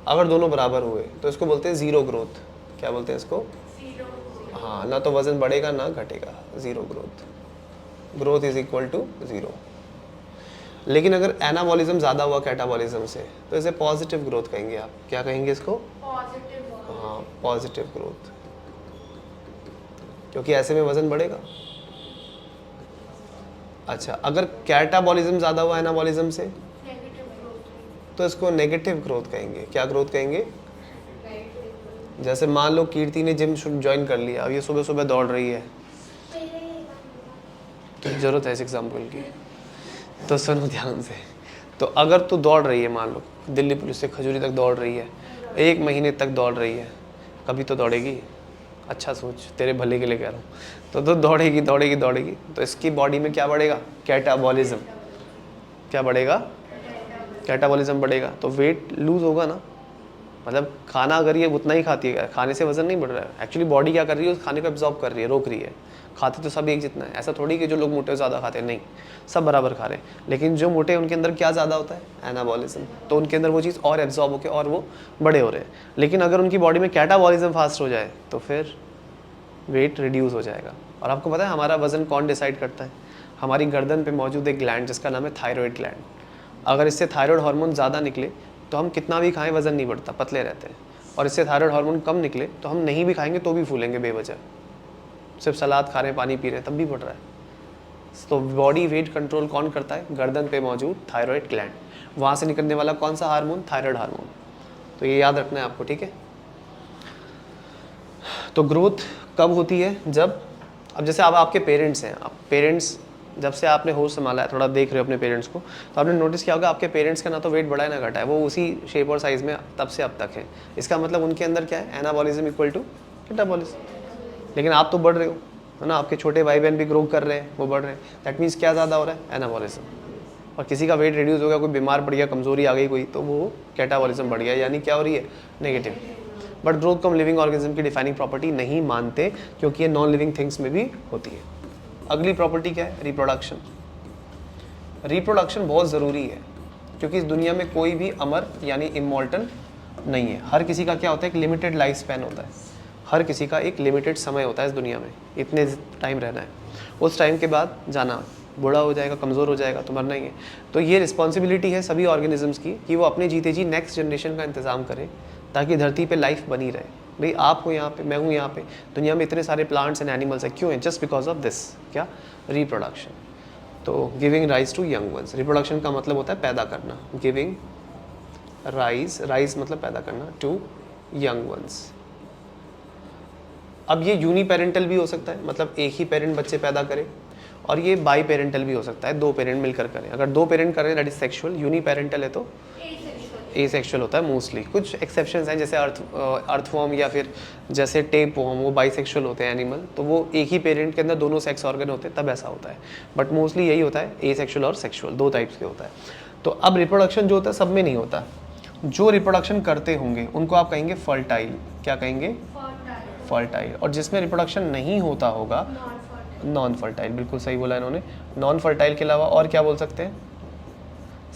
अगर दोनों बराबर हुए तो इसको बोलते हैं ज़ीरो ग्रोथ। क्या बोलते हैं इसको? हाँ, ना तो वजन बढ़ेगा ना घटेगा, zero growth. Growth is equal to zero. लेकिन अगर एनाबॉलिज्म ज़्यादा हुआ कैटाबॉलिज्म से तो इसे पॉजिटिव ग्रोथ कहेंगे आप। क्या कहेंगे इसको? हाँ, पॉजिटिव ग्रोथ, क्योंकि ऐसे में वजन बढ़ेगा। अच्छा, अगर कैटाबॉलिज्म ज़्यादा हुआ एनाबॉलिज्म से तो इसको नेगेटिव ग्रोथ कहेंगे। क्या ग्रोथ कहेंगे? जैसे मान लो कीर्ति ने जिम ज्वाइन कर लिया, अब ये सुबह सुबह दौड़ रही है, तो जरूरत है इस एग्जाम्पल की, तो सुनो ध्यान से। तो अगर तू दौड़ रही है, मान लो दिल्ली पुलिस से खजूरी तक दौड़ रही है, 1 महीने तक दौड़ रही है, कभी तो दौड़ेगी। अच्छा सोच, तेरे भले के लिए कह रहा हूँ। तो दौड़ेगी दौड़ेगी दौड़ेगी, तो इसकी बॉडी में क्या बढ़ेगा? कैटाबॉलिज्म। क्या बढ़ेगा? कैटाबॉलिज्म बढ़ेगा, तो वेट लूज होगा ना। मतलब खाना अगर ये उतना ही खाती है, खाने से वजन नहीं बढ़ रहा है। एक्चुअली बॉडी क्या कर रही है? उस खाने को एब्जॉर्ब कर रही है, रोक रही है। खाते तो सब एक जितना है, ऐसा थोड़ी कि जो लोग मोटे ज़्यादा खाते हैं, नहीं, सब बराबर खा रहे हैं। लेकिन जो मोटे हैं उनके अंदर क्या ज़्यादा होता है? एनाबॉलिज्म। तो उनके अंदर वो चीज़ और एब्जॉर्ब होकर और वो बड़े हो रहे हैं। लेकिन अगर उनकी बॉडी में कैटाबॉलिज्म फास्ट हो जाए तो फिर वेट रिड्यूस हो जाएगा। और आपको पता है हमारा वज़न कौन डिसाइड करता है? हमारी गर्दन पे मौजूद एक ग्लैंड जिसका नाम है थायराइड ग्लैंड। अगर इससे थायराइड हार्मोन ज़्यादा निकले तो हम कितना भी खाएं वज़न नहीं बढ़ता, पतले रहते हैं। और इससे थायराइड हार्मोन कम निकले तो हम नहीं भी खाएंगे तो भी फूलेंगे बेवजह। सिर्फ सलाद खा रहे हैं, पानी पी रहे हैं, तब भी बढ़ रहा है। तो बॉडी वेट कंट्रोल कौन करता है? गर्दन पे मौजूद थायराइड ग्लैंड। वहाँ से निकलने वाला कौन सा हार्मोन? Thyroid hormone. तो ये याद रखना है आपको, ठीक है। तो ग्रोथ कब होती है? जब, अब जैसे अब आपके पेरेंट्स हैं, आप पेरेंट्स जब से आपने होश संभाला है, थोड़ा देख रहे हो अपने पेरेंट्स को, तो आपने नोटिस किया होगा आपके पेरेंट्स का ना तो वेट बढ़ा है ना घटा है, वो उसी शेप और साइज़ में तब से अब तक है। इसका मतलब उनके अंदर क्या है? Anabolism equal to catabolism. लेकिन आप तो बढ़ रहे हो, है ना, आपके छोटे भाई बहन भी ग्रो कर रहे हैं, वो बढ़ रहे हैं। दैट मीन्स क्या ज़्यादा हो रहा है? एनाबॉलिज्म। और किसी का वेट रिड्यूस हो गया, कोई बीमार पड़ गया, कमजोरी आ गई कोई, तो वो कैटाबॉलिज्म बढ़ गया, यानी क्या हो रही है? नेगेटिव। बट ग्रोथ को हम लिविंग ऑर्गेनिज्म की डिफाइनिंग प्रॉपर्टी नहीं मानते, क्योंकि ये नॉन लिविंग थिंग्स में भी होती है। अगली प्रॉपर्टी क्या है? रिप्रोडक्शन। रिप्रोडक्शन बहुत ज़रूरी है, क्योंकि इस दुनिया में कोई भी अमर यानी इमॉर्टल नहीं है। हर किसी का क्या होता है? एक लिमिटेड लाइफ स्पैन होता है। हर किसी का एक लिमिटेड समय होता है इस दुनिया में, इतने टाइम रहना है, उस टाइम के बाद जाना, बूढ़ा हो जाएगा, कमज़ोर हो जाएगा, तो मरना ही है। तो ये रिस्पॉन्सिबिलिटी है सभी ऑर्गेनिजम्स की कि वो अपने जीते जी नेक्स्ट जनरेशन का इंतज़ाम करें, ताकि धरती पे लाइफ बनी रहे। भाई आप हो यहाँ पे, मैं हूँ यहाँ पे, दुनिया में इतने सारे प्लांट्स एंड एनिमल्स हैं, क्यों हैं? जस्ट बिकॉज ऑफ दिस, क्या? रिप्रोडक्शन। तो giving rise to young ones. Reproduction का मतलब होता है पैदा करना। गिविंग राइज, राइज मतलब पैदा करना, टू यंग वंस। अब ये यूनी पेरेंटल भी हो सकता है, मतलब एक ही पेरेंट बच्चे पैदा करे, और ये बाई पेरेंटल भी हो सकता है, 2 पेरेंट मिलकर करें। अगर 2 पेरेंट करें that is sexual. Uniparental है तो एसेक्सुअल होता है मोस्टली। कुछ एक्सेप्शंस हैं, जैसे अर्थवॉर्म या फिर जैसे टेपवॉर्म, वो बाइसेक्सुअल होते हैं एनिमल, तो वो एक ही पेरेंट के अंदर दोनों सेक्स ऑर्गन होते हैं, तब ऐसा होता है। बट मोस्टली यही होता है, एसेक्सुअल और सेक्सुअल, 2 टाइप्स के होता है। तो अब रिप्रोडक्शन जो होता है सब में नहीं होता। जो रिप्रोडक्शन करते होंगे उनको आप कहेंगे फर्टाइल। क्या कहेंगे? फर्टाइल। और जिसमें रिप्रोडक्शन नहीं होता होगा नॉन फर्टाइल। बिल्कुल सही बोला इन्होंने। नॉन फर्टाइल के अलावा और क्या बोल सकते हैं?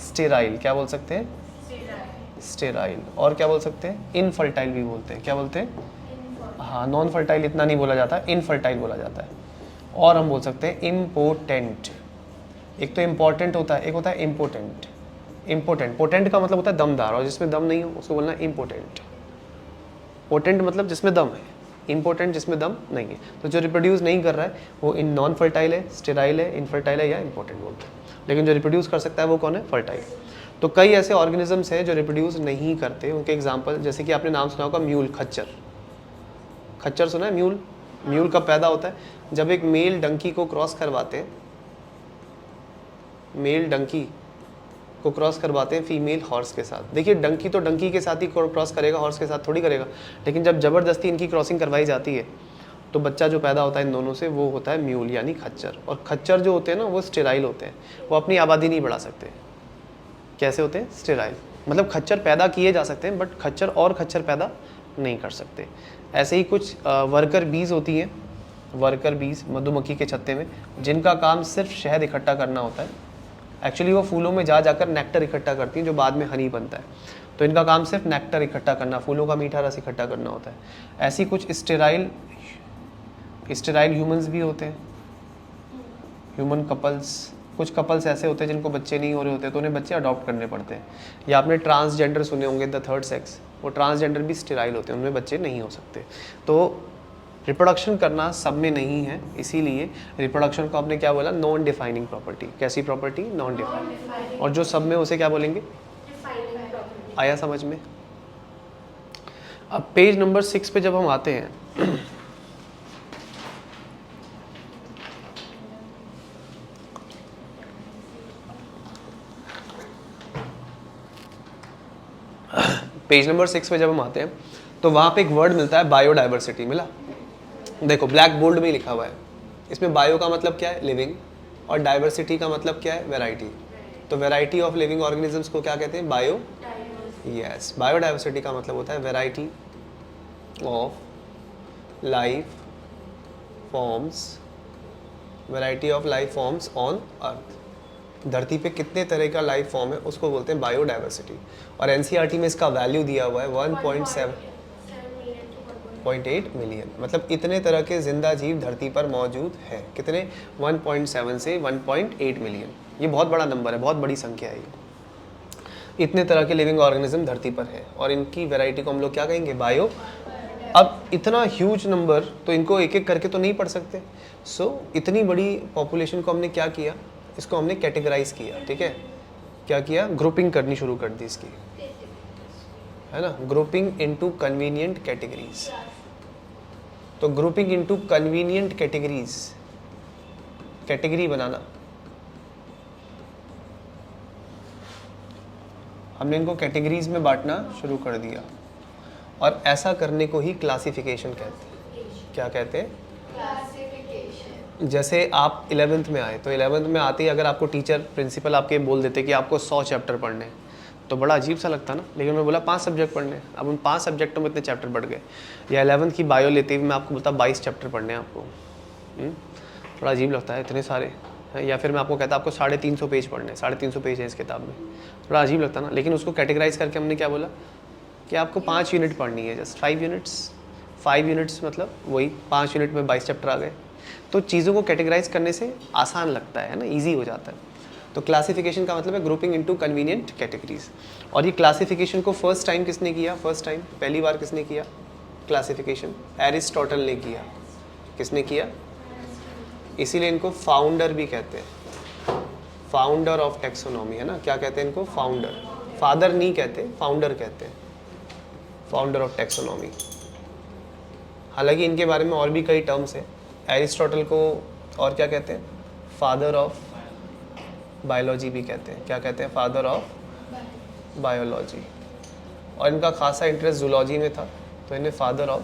स्टेराइल। क्या बोल सकते हैं? स्टेराइल। और क्या बोल सकते हैं? इनफर्टाइल भी बोलते हैं। क्या बोलते हैं? हाँ, नॉन फर्टाइल इतना नहीं बोला जाता, इनफर्टाइल बोला जाता है। और हम बोल सकते हैं इम्पोर्टेंट। एक तो इम्पोर्टेंट होता है, एक होता है इम्पोर्टेंट। इम्पोर्टेंट, पोटेंट का मतलब होता है दमदार, और जिसमें दम नहीं हो उसको बोलना इम्पोर्टेंट। पोटेंट मतलब जिसमें दम है, इम्पोर्टेंट जिसमें दम नहीं है। तो जो रिप्रोड्यूस नहीं कर रहा है वो इन नॉन फर्टाइल है, स्टेराइल है, इनफर्टाइल है या इंपॉर्टेंट बोलते हैं। लेकिन जो रिप्रोड्यूस कर सकता है वो कौन है? फर्टाइल। तो कई ऐसे ऑर्गेनिजम्स हैं जो रिप्रोड्यूस नहीं करते, उनके एग्जाम्पल जैसे कि आपने नाम सुना होगा म्यूल, खच्चर। खच्चर सुना है? म्यूल, म्यूल कब पैदा होता है? जब एक मेल डंकी को क्रॉस करवाते हैं, मेल डंकी को क्रॉस करवाते हैं फीमेल हॉर्स के साथ। देखिए डंकी तो डंकी के साथ ही क्रॉस करेगा, हॉर्स के साथ थोड़ी करेगा। लेकिन जब ज़बरदस्ती इनकी क्रॉसिंग करवाई जाती है तो बच्चा जो पैदा होता है इन दोनों से वो होता है म्यूल यानी खच्चर। और खच्चर जो होते हैं ना वो स्टेराइल होते हैं, वो अपनी आबादी नहीं बढ़ा सकते। कैसे होते हैं? स्टेराइल। मतलब खच्चर पैदा किए जा सकते हैं बट खच्चर और खच्चर पैदा नहीं कर सकते। ऐसे ही कुछ वर्कर बीज होती हैं, वर्कर बीज मधुमक्खी के छत्ते में, जिनका काम सिर्फ शहद इकट्ठा करना होता है। एक्चुअली वो फूलों में जा जाकर नेक्टर इकट्ठा करती हैं जो बाद में हनी बनता है। तो इनका काम सिर्फ नेक्टर इकट्ठा करना, फूलों का मीठा रस इकट्ठा करना होता है। ऐसी कुछ स्टेराइल ह्यूमंस भी होते हैं, ह्यूमन कपल्स। कुछ कपल्स ऐसे होते हैं जिनको बच्चे नहीं हो रहे होते तो उन्हें बच्चे अडॉप्ट करने पड़ते हैं। या आपने ट्रांसजेंडर सुने होंगे, द थर्ड सेक्स, वो ट्रांसजेंडर भी स्टेराइल होते हैं, उनमें बच्चे नहीं हो सकते। तो रिप्रोडक्शन करना सब में नहीं है, इसीलिए रिप्रोडक्शन को आपने क्या बोला? Non defining property. कैसी प्रॉपर्टी? Non defining. और जो सब में उसे क्या बोलेंगे? आया समझ में? अब पेज नंबर 6 पे जब हम आते हैं पेज नंबर 6 पे जब हम आते हैं तो वहाँ पे एक वर्ड मिलता है बायोडाइवर्सिटी। मिला? देखो ब्लैक बोल्ड में लिखा हुआ है। इसमें बायो का मतलब क्या है? लिविंग, और डाइवर्सिटी का मतलब क्या है? वैरायटी। तो वैरायटी ऑफ लिविंग ऑर्गेनिजम्स को क्या कहते हैं? बायो। यस, बायोडाइवर्सिटी का मतलब होता है variety of life forms, variety of life forms on earth. धरती पे कितने तरह का लाइफ फॉर्म है उसको बोलते हैं बायोडाइवर्सिटी। और एनसीईआरटी में इसका वैल्यू दिया हुआ है 1.8 मिलियन। मतलब इतने तरह के जिंदा जीव धरती पर मौजूद है। कितने? 1.7 से 1.8 मिलियन। ये बहुत बड़ा नंबर है, बहुत बड़ी संख्या है ये। इतने तरह के लिविंग ऑर्गेनिज्म धरती पर है और इनकी वैरायटी को हम लोग क्या कहेंगे? बायो। अब इतना ह्यूज नंबर तो इनको एक एक करके तो नहीं पढ़ सकते। इतनी बड़ी पॉपुलेशन को हमने क्या किया? इसको हमने कैटेगराइज किया। ठीक है, क्या किया? ग्रुपिंग करनी शुरू कर दी इसकी, है ना? Grouping into convenient categories. तो grouping into convenient categories, category बनाना, हमने इनको कैटेगरीज में बांटना शुरू कर दिया। और ऐसा करने को ही क्लासिफिकेशन कहते हैं। क्या कहते हैं? जैसे आप 11th में आए तो 11th में आते ही अगर आपको टीचर प्रिंसिपल आपके बोल देते कि आपको 100 चैप्टर पढ़ने हैं तो बड़ा अजीब सा लगता ना। लेकिन मैं बोला 5 सब्जेक्ट पढ़ने हैं, अब उन 5 सब्जेक्टों में इतने चैप्टर बढ़ गए। या 11th की बायो लेते हुए मैं आपको बोलता 22 चैप्टर पढ़ने हैं आपको, थोड़ा अजीब लगता है, इतने सारे। या फिर मैं आपको कहता आपको 350 पेज पढ़ने हैं, 350 पेज है इस किताब में, थोड़ा अजीब लगता ना। लेकिन उसको कैटेगराइज करके हमने क्या बोला कि आपको 5 यूनिट पढ़नी है, जस्ट 5 यूनिट्स मतलब वही 5 यूनिट में 22 चैप्टर आ गए। तो चीज़ों को कैटेगराइज करने से आसान लगता है ना, ईजी हो जाता है। तो क्लासिफिकेशन का मतलब है ग्रुपिंग इनटू कन्वीनियंट कैटेगरीज। और ये क्लासिफिकेशन को फर्स्ट टाइम किसने किया? पहली बार किसने किया क्लासिफिकेशन? एरिस्टोटल ने किया। किसने किया? इसीलिए इनको फाउंडर भी कहते हैं, फाउंडर ऑफ टेक्सोनॉमी, है ना? क्या कहते हैं इनको? फाउंडर। फादर नहीं कहते, फाउंडर कहते हैं, फाउंडर ऑफ टेक्सोनॉमी। हालांकि इनके बारे में और भी कई टर्म्स हैं। एरिस्टोटल को और क्या कहते हैं? फादर ऑफ बायोलॉजी भी कहते हैं। क्या कहते हैं? Father of biology. और इनका खासा इंटरेस्ट जूलॉजी में था तो इन्हें फादर ऑफ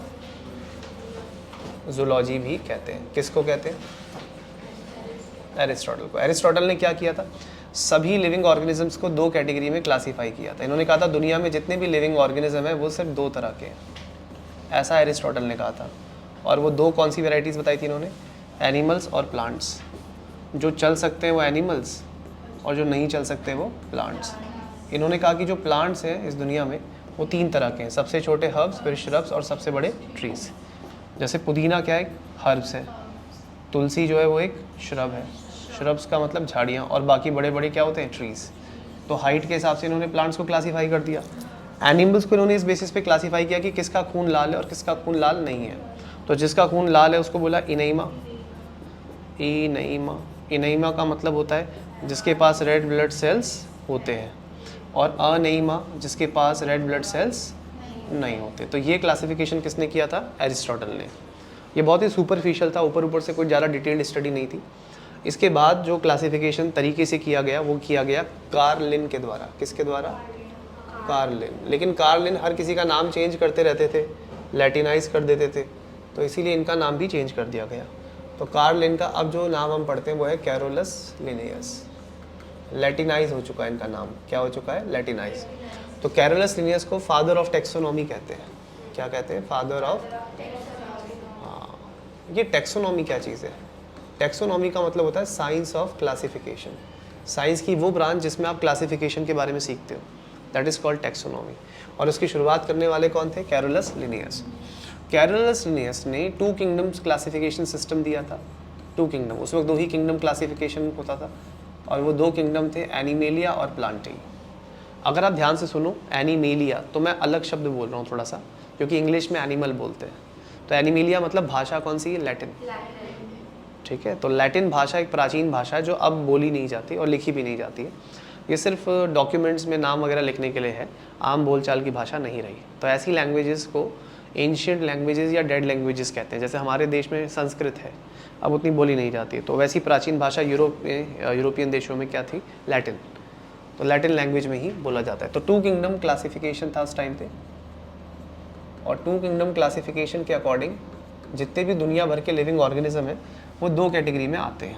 जूलॉजी भी कहते हैं। किसको कहते हैं? एरिस्टोटल को। एरिस्टोटल ने क्या किया था? सभी लिविंग ऑर्गेनिजम्स को 2 कैटेगरी में क्लासीफाई किया था। इन्होंने कहा था दुनिया में जितने भी लिविंग ऑर्गेनिज्म है वो सिर्फ 2 तरह के हैं, ऐसा एरिस्टोटल ने कहा था। और वो 2 कौन सी वेराइटीज़ बताई थी इन्होंने? एनिमल्स और प्लांट्स। जो चल सकते हैं वो एनिमल्स और जो नहीं चल सकते वो प्लांट्स। इन्होंने कहा कि जो प्लांट्स हैं इस दुनिया में वो 3 तरह के हैं, सबसे छोटे हर्ब्स, फिर श्रब्स और सबसे बड़े ट्रीज। जैसे पुदीना क्या है? हर्ब्स है। तुलसी जो है वो एक श्रब है, श्रब्स का मतलब झाड़ियाँ, और बाकी बड़े बड़े क्या होते हैं? ट्रीज। तो हाइट के हिसाब से इन्होंने प्लांट्स को क्लासीफाई कर दिया। एनिमल्स को इन्होंने इस बेसिस पे क्लासीफाई किया कि किसका खून लाल है और किसका खून लाल नहीं है। तो जिसका खून लाल है उसको बोला इनेमा, इनेमा। इनेमा का मतलब होता है जिसके पास रेड ब्लड सेल्स होते हैं, और अनेमा जिसके पास रेड ब्लड सेल्स नहीं होते। तो ये क्लासिफिकेशन किसने किया था? एरिस्टोटल ने। ये बहुत ही सुपरफिशियल था, ऊपर ऊपर से कोई ज़्यादा डिटेल्ड स्टडी नहीं थी। इसके बाद जो क्लासिफिकेशन तरीके से किया गया वो किया गया कार्ल लिन के द्वारा। किसके द्वारा? कार्ल लिन। लेकिन कार्ल लिन हर किसी का नाम चेंज करते रहते थे, लैटिनाइज कर देते थे, तो इसीलिए इनका नाम भी चेंज कर दिया गया। तो कार्ल लिन का अब जो नाम हम पढ़ते हैं वो है कैरोलस लिनियस। लैटिनाइज हो चुका है इनका नाम। क्या हो चुका है? लैटिनाइज। तो कैरोलस लिनियस को फादर ऑफ टेक्सोनॉमी कहते हैं। क्या कहते हैं? Father of. हाँ, ये टेक्सोनॉमी क्या चीज़ है? टेक्सोनॉमी का मतलब होता है साइंस ऑफ क्लासिफिकेशन। साइंस की वो ब्रांच जिसमें आप क्लासिफिकेशन के बारे में सीखते हो, दैट इज़ कॉल्ड टेक्सोनॉमी। और उसकी शुरुआत करने वाले कौन थे? Carolus Linnaeus. कैरोलस लिनियस ने 2 किंगडम्स क्लासिफिकेशन सिस्टम दिया था। 2 किंगडम, उस वक्त 2 ही किंगडम क्लासिफिकेशन होता था, और वो 2 किंगडम थे एनिमेलिया और प्लांटी। अगर आप ध्यान से सुनो एनिमेलिया, तो मैं अलग शब्द बोल रहा हूँ थोड़ा सा, क्योंकि इंग्लिश में एनिमल बोलते हैं। तो एनिमेलिया मतलब भाषा कौन सी है? लैटिन। ठीक है, तो लैटिन भाषा एक प्राचीन भाषा है जो अब बोली नहीं जाती और लिखी भी नहीं जाती है। ये सिर्फ डॉक्यूमेंट्स में नाम वगैरह लिखने के लिए है, आम बोलचाल की भाषा नहीं रही। तो ऐसी लैंग्वेजेस को एंशिएंट लैंग्वेजेस या डेड लैंग्वेजेस कहते हैं। जैसे हमारे देश में संस्कृत है, अब उतनी बोली नहीं जाती है, तो वैसी प्राचीन भाषा यूरोपियन देशों में क्या थी? लैटिन। तो लैटिन लैंग्वेज में ही बोला जाता है। तो 2 किंगडम क्लासिफिकेशन था उस टाइम पे, और 2 किंगडम क्लासिफिकेशन के अकॉर्डिंग जितने भी दुनिया भर के लिविंग ऑर्गेनिज्म हैं वो 2 कैटेगरी में आते हैं,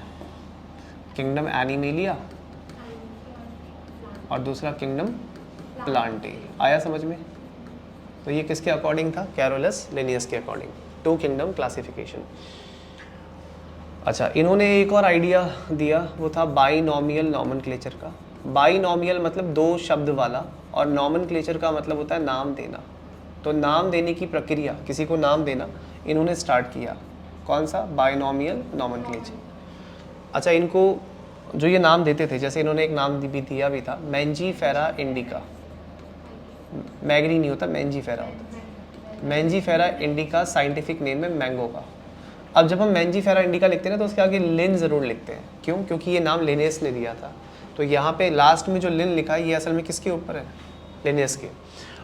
किंगडम एनिमेलिया और दूसरा किंगडम प्लांटी। आया समझ में? तो ये किसके अकॉर्डिंग था? कैरोलस लिनियस के अकॉर्डिंग, 2 किंगडम क्लासिफिकेशन। अच्छा, इन्होंने एक और आइडिया दिया, वो था बाइनॉमियल नॉमेनक्लेचर का। बाइनॉमियल मतलब 2 शब्द वाला, और नॉमेनक्लेचर का मतलब होता है नाम देना। तो नाम देने की प्रक्रिया, किसी को नाम देना, इन्होंने स्टार्ट किया। कौन सा? Binomial nomenclature. अच्छा, इनको जो ये नाम देते थे, जैसे इन्होंने एक नाम भी दिया भी था, मैंजीफेरा इंडिका। मैगनी नहीं होता, मैंजीफेरा होता। मैंजीफेरा इंडिका साइंटिफिक नेम है मैंगो का। अब जब हम मैंजीफेरा इंडिका लिखते हैं ना, तो उसके आगे लिन ज़रूर लिखते हैं। क्यों? क्योंकि ये नाम लिनेस ने दिया था। तो यहाँ पे लास्ट में जो लिन लिखा है ये असल में किसके ऊपर है? लिनेस के।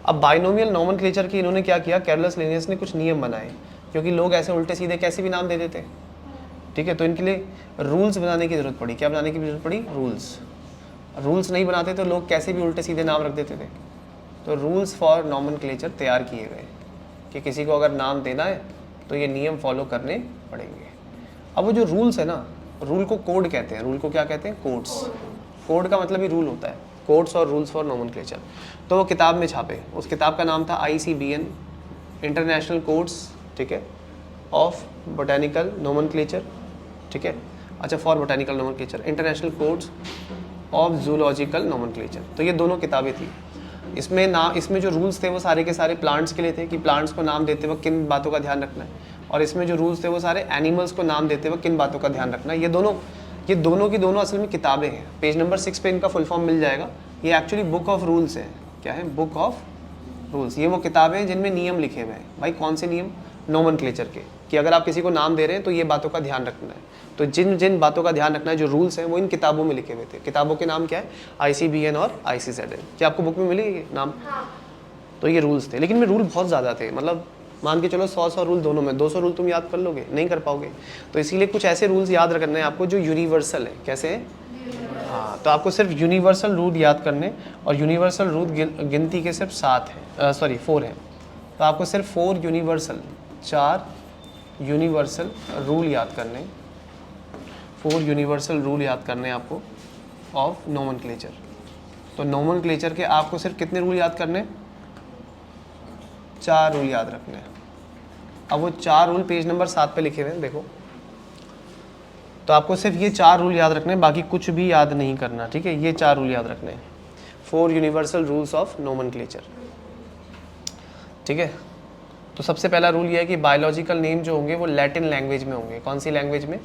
अब बाइनोमियल नॉमेनक्लेचर की इन्होंने क्या किया? कैरोलस लिनियस ने कुछ नियम बनाए, क्योंकि लोग ऐसे उल्टे सीधे कैसे भी नाम दे देते हैं। ठीक है, तो इनके लिए रूल्स बनाने की ज़रूरत पड़ी। क्या बनाने की ज़रूरत पड़ी? रूल्स। रूल्स नहीं बनाते तो लोग कैसे भी उल्टे सीधे नाम रख देते थे। तो रूल्स फॉर नॉमेनक्लेचर तैयार किए गए कि किसी को अगर नाम देना है तो ये नियम फॉलो करने पड़ेंगे। अब वो जो रूल्स है ना, रूल को कोड कहते हैं। रूल को क्या कहते हैं? कोड्स। कोड का मतलब ही रूल होता है, कोड्स और रूल्स फॉर नॉमेनक्लेचर। तो वो किताब में छापे, उस किताब का नाम था ICBN, इंटरनेशनल कोड्स, ठीक है, ऑफ बोटेनिकल नॉमेनक्लेचर। ठीक है, अच्छा, for botanical nomenclature, international codes of zoological nomenclature. तो ये दोनों किताबें थी। इसमें जो रूल्स थे वो सारे के सारे प्लांट्स के लिए थे, कि प्लांट्स को नाम देते वक्त किन बातों का ध्यान रखना है, और इसमें जो रूल्स थे वो सारे एनिमल्स को नाम देते वक्त किन बातों का ध्यान रखना है। ये दोनों की दोनों असल में किताबें हैं। पेज नंबर 6 पे इनका फुल फॉर्म मिल जाएगा। ये एक्चुअली बुक ऑफ रूल्स है। क्या है? Book of rules. ये वो किताबें हैं जिनमें नियम लिखे हुए हैं। भाई कौन से नियम? नॉमेनक्लेचर के, कि अगर आप किसी को नाम दे रहे हैं तो ये बातों का ध्यान रखना है। तो जिन जिन बातों का ध्यान रखना है, जो रूल्स हैं, वो इन किताबों में लिखे हुए थे। किताबों के नाम क्या है? ICBN और ICZN। क्या आपको बुक में मिले ये नाम? तो ये रूल्स थे, लेकिन में रूल बहुत ज़्यादा थे। मतलब मान के चलो 100 रूल दोनों में, 200 रूल तुम याद कर लोगे? नहीं कर पाओगे। तो इसीलिए कुछ ऐसे रूल्स याद रखने हैं आपको जो यूनिवर्सल है। कैसे हैं? हाँ, तो आपको सिर्फ यूनिवर्सल रूल याद करने, और यूनिवर्सल रूल गिनती के सिर्फ 4 हैं। तो आपको सिर्फ 4 यूनिवर्सल रूल याद करने, 4 यूनिवर्सल रूल याद करने आपको ऑफ नॉमेनक्लेचर। तो नॉमेनक्लेचर के आपको सिर्फ कितने रूल याद करने? 4 रूल याद रखने हैं। अब वो 4 रूल पेज नंबर 7 पे लिखे हुए हैं, देखो। तो आपको सिर्फ ये 4 रूल याद रखने हैं, बाकी कुछ भी याद नहीं करना। ठीक है, ये 4 रूल याद रखने हैं, 4 यूनिवर्सल रूल्स ऑफ नॉमेनक्लेचर। ठीक है, तो सबसे पहला रूल ये है कि बायोलॉजिकल नेम जो होंगे वो लैटिन लैंग्वेज में होंगे। कौन सी लैंग्वेज में?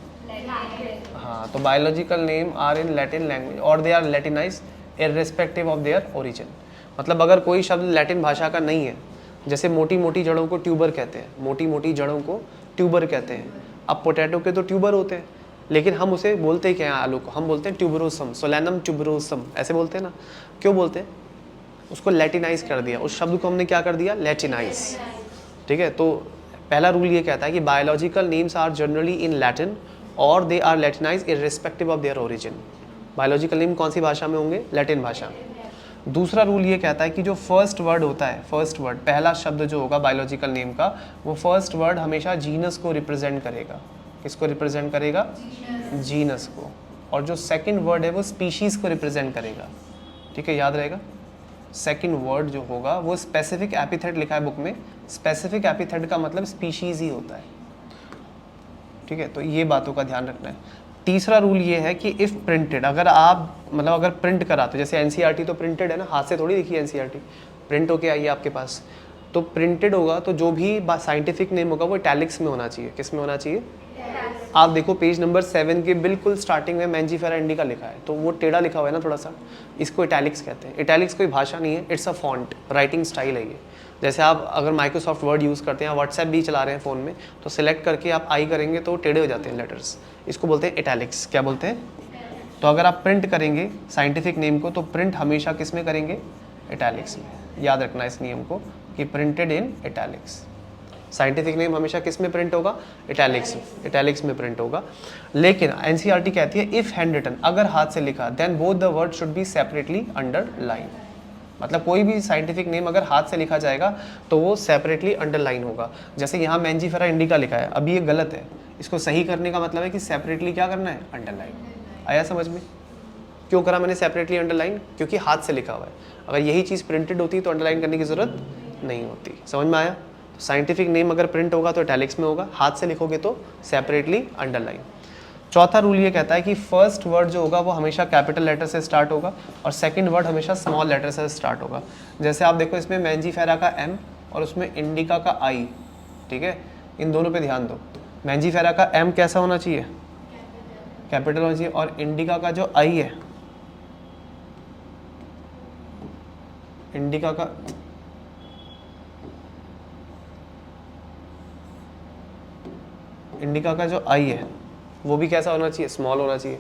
हाँ, तो biological name are in Latin language और they are latinize irrespective of their origin. मतलब अगर कोई शब्द लैटिन भाषा का नहीं है, जैसे मोटी मोटी जड़ों को ट्यूबर कहते हैं, मोटी मोटी जड़ों को ट्यूबर कहते हैं। अब पोटैटो के तो ट्यूबर होते हैं, लेकिन हम उसे बोलते क्या हैं, आलू को हम बोलते हैं ट्यूबरोसम, सोलैनम ट्यूबरोसम, ऐसे बोलते हैं ना। क्यों बोलते हैं? उसको लैटिनाइज कर दिया, उस शब्द को हमने क्या कर दिया, लैटिनाइज। ठीक है, तो पहला रूल ये कहता है कि biological names are generally in Latin और they are latinize irrespective of their origin. Biological name कौन सी भाषा में होंगे, लैटिन भाषा में। दूसरा रूल ये कहता है कि जो फर्स्ट वर्ड होता है, फर्स्ट वर्ड, पहला शब्द जो होगा बायोलॉजिकल नेम का, वो फर्स्ट वर्ड हमेशा जीनस को रिप्रेजेंट करेगा। किसको रिप्रेजेंट करेगा, जीनस को। और जो सेकंड वर्ड है वो स्पीशीज को रिप्रेजेंट करेगा। ठीक है, याद रहेगा। सेकंड वर्ड जो होगा वो स्पेसिफिक एपिथेट लिखा है बुक में, स्पेसिफिक एपिथेट का मतलब स्पीशीज ही होता है। ठीक है, तो ये बातों का ध्यान रखना है। तीसरा रूल ये है कि इफ़ प्रिंटेड, अगर आप मतलब अगर प्रिंट कराते, जैसे एनसीईआरटी तो प्रिंटेड है ना, हाथ से थोड़ी लिखी है एनसीईआरटी, प्रिंट होके आई है आपके पास, तो प्रिंटेड होगा तो जो भी साइंटिफिक नेम होगा वो इटैलिक्स में होना चाहिए। किस में होना चाहिए? आप देखो पेज नंबर 7 के बिल्कुल स्टार्टिंग में मैंजीफेरा इंडिका लिखा है, तो वो टेढ़ा लिखा हुआ है ना थोड़ा सा, इसको इटैलिक्स कहते हैं। इटैलिक्स कोई भाषा नहीं है, it's a font, writing style है ये। जैसे आप अगर माइक्रोसॉफ्ट वर्ड यूज़ करते हैं, व्हाट्सएप भी चला रहे हैं फ़ोन में, तो सिलेक्ट करके आप आई करेंगे तो टेढ़े हो जाते हैं लेटर्स, इसको बोलते हैं इटैलिक्स। क्या बोलते हैं? तो अगर आप प्रिंट करेंगे साइंटिफिक नेम को, तो प्रिंट हमेशा किस में करेंगे, इटैलिक्स में। याद रखना इस नियम को कि printed in italics. Scientific name हमेशा किस में प्रिंट होगा, इटैलिक्स, इटैलिक्स में प्रिंट होगा। लेकिन एनसीईआरटी कहती है इफ हैंड रिटन, अगर हाथ से लिखा, then both the word should be separately underline. मतलब कोई भी साइंटिफिक नेम अगर हाथ से लिखा जाएगा तो वो सेपरेटली अंडरलाइन होगा। जैसे यहाँ मैंजीफेरा इंडिका लिखा है, अभी ये गलत है, इसको सही करने का मतलब है कि सेपरेटली क्या करना है, अंडरलाइन। आया समझ में? क्यों करा मैंने सेपरेटली अंडरलाइन? क्योंकि हाथ से लिखा हुआ है। अगर यही चीज़ प्रिंटेड होती तो अंडरलाइन करने की ज़रूरत नहीं होती। समझ में आया? साइंटिफिक नेम अगर प्रिंट होगा तो इटैलिक्स में होगा, हाथ से लिखोगे तो सेपरेटली अंडरलाइन। चौथा रूल ये कहता है कि फर्स्ट वर्ड जो होगा वो हमेशा कैपिटल लेटर से स्टार्ट होगा और सेकंड वर्ड हमेशा स्मॉल लेटर से स्टार्ट होगा। जैसे आप देखो इसमें मैंजीफेरा का एम और उसमें इंडिका का आई, ठीक है, इन दोनों पे ध्यान दो। मैंजीफेरा का एम कैसा होना चाहिए, कैपिटल होना चाहिए, और इंडिका का जो आई है, इंडिका का जो आई है वो भी कैसा होना चाहिए, स्मॉल होना चाहिए।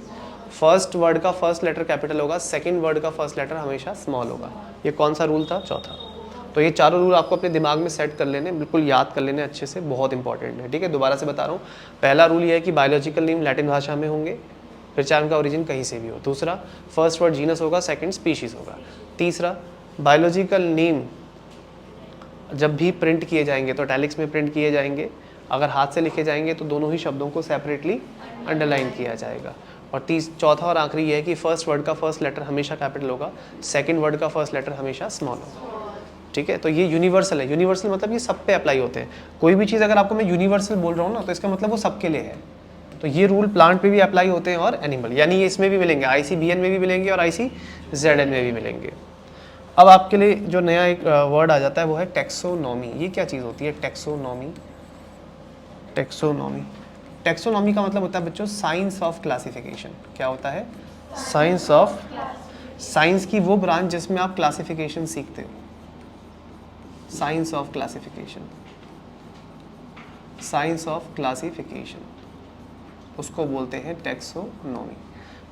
फर्स्ट वर्ड का फर्स्ट लेटर कैपिटल होगा, सेकंड वर्ड का फर्स्ट लेटर हमेशा स्मॉल होगा। ये कौन सा रूल था, चौथा। तो ये चारों रूल आपको अपने दिमाग में सेट कर लेने, बिल्कुल याद कर लेने अच्छे से, बहुत इंपॉर्टेंट है। ठीक है, दोबारा से बता रहा हूँ। पहला रूल ये है कि बायोलॉजिकल नेम लैटिन भाषा में होंगे, फिर चाहे उनका ओरिजिन कहीं से भी हो। दूसरा, फर्स्ट वर्ड जीनस होगा, सेकंड स्पीशीज होगा। तीसरा, बायोलॉजिकल नेम जब भी प्रिंट किए जाएंगे तो इटैलिक्स में प्रिंट किए जाएंगे, अगर हाथ से लिखे जाएंगे तो दोनों ही शब्दों को सेपरेटली अंडरलाइन किया जाएगा। और चौथा और आखिरी ये है कि फर्स्ट वर्ड का फर्स्ट लेटर हमेशा कैपिटल होगा, सेकंड वर्ड का फर्स्ट लेटर हमेशा स्मॉल होगा। ठीक है, तो ये यूनिवर्सल है। यूनिवर्सल मतलब ये सब पे अप्लाई होते हैं। कोई भी चीज़ अगर आपको मैं यूनिवर्सल बोल रहा हूँ ना, तो इसका मतलब वो सबके लिए है। तो ये रूल प्लांट पे भी अप्लाई होते हैं और एनिमल, यानी ये इसमें भी मिलेंगे, ICBN में भी मिलेंगे और ICZN में भी मिलेंगे। अब आपके लिए जो नया एक वर्ड आ जाता है वो है टेक्सोनॉमी। ये क्या चीज़ होती है, टेक्सोनॉमी? टेक्सोनॉमी, टेक्सोनॉमी का मतलब होता है बच्चों साइंस ऑफ क्लासिफिकेशन। क्या होता है, साइंस ऑफ, साइंस की वो ब्रांच जिसमें आप क्लासिफिकेशन सीखते हो, science of classification, science of classification, उसको बोलते हैं टेक्सोनॉमी।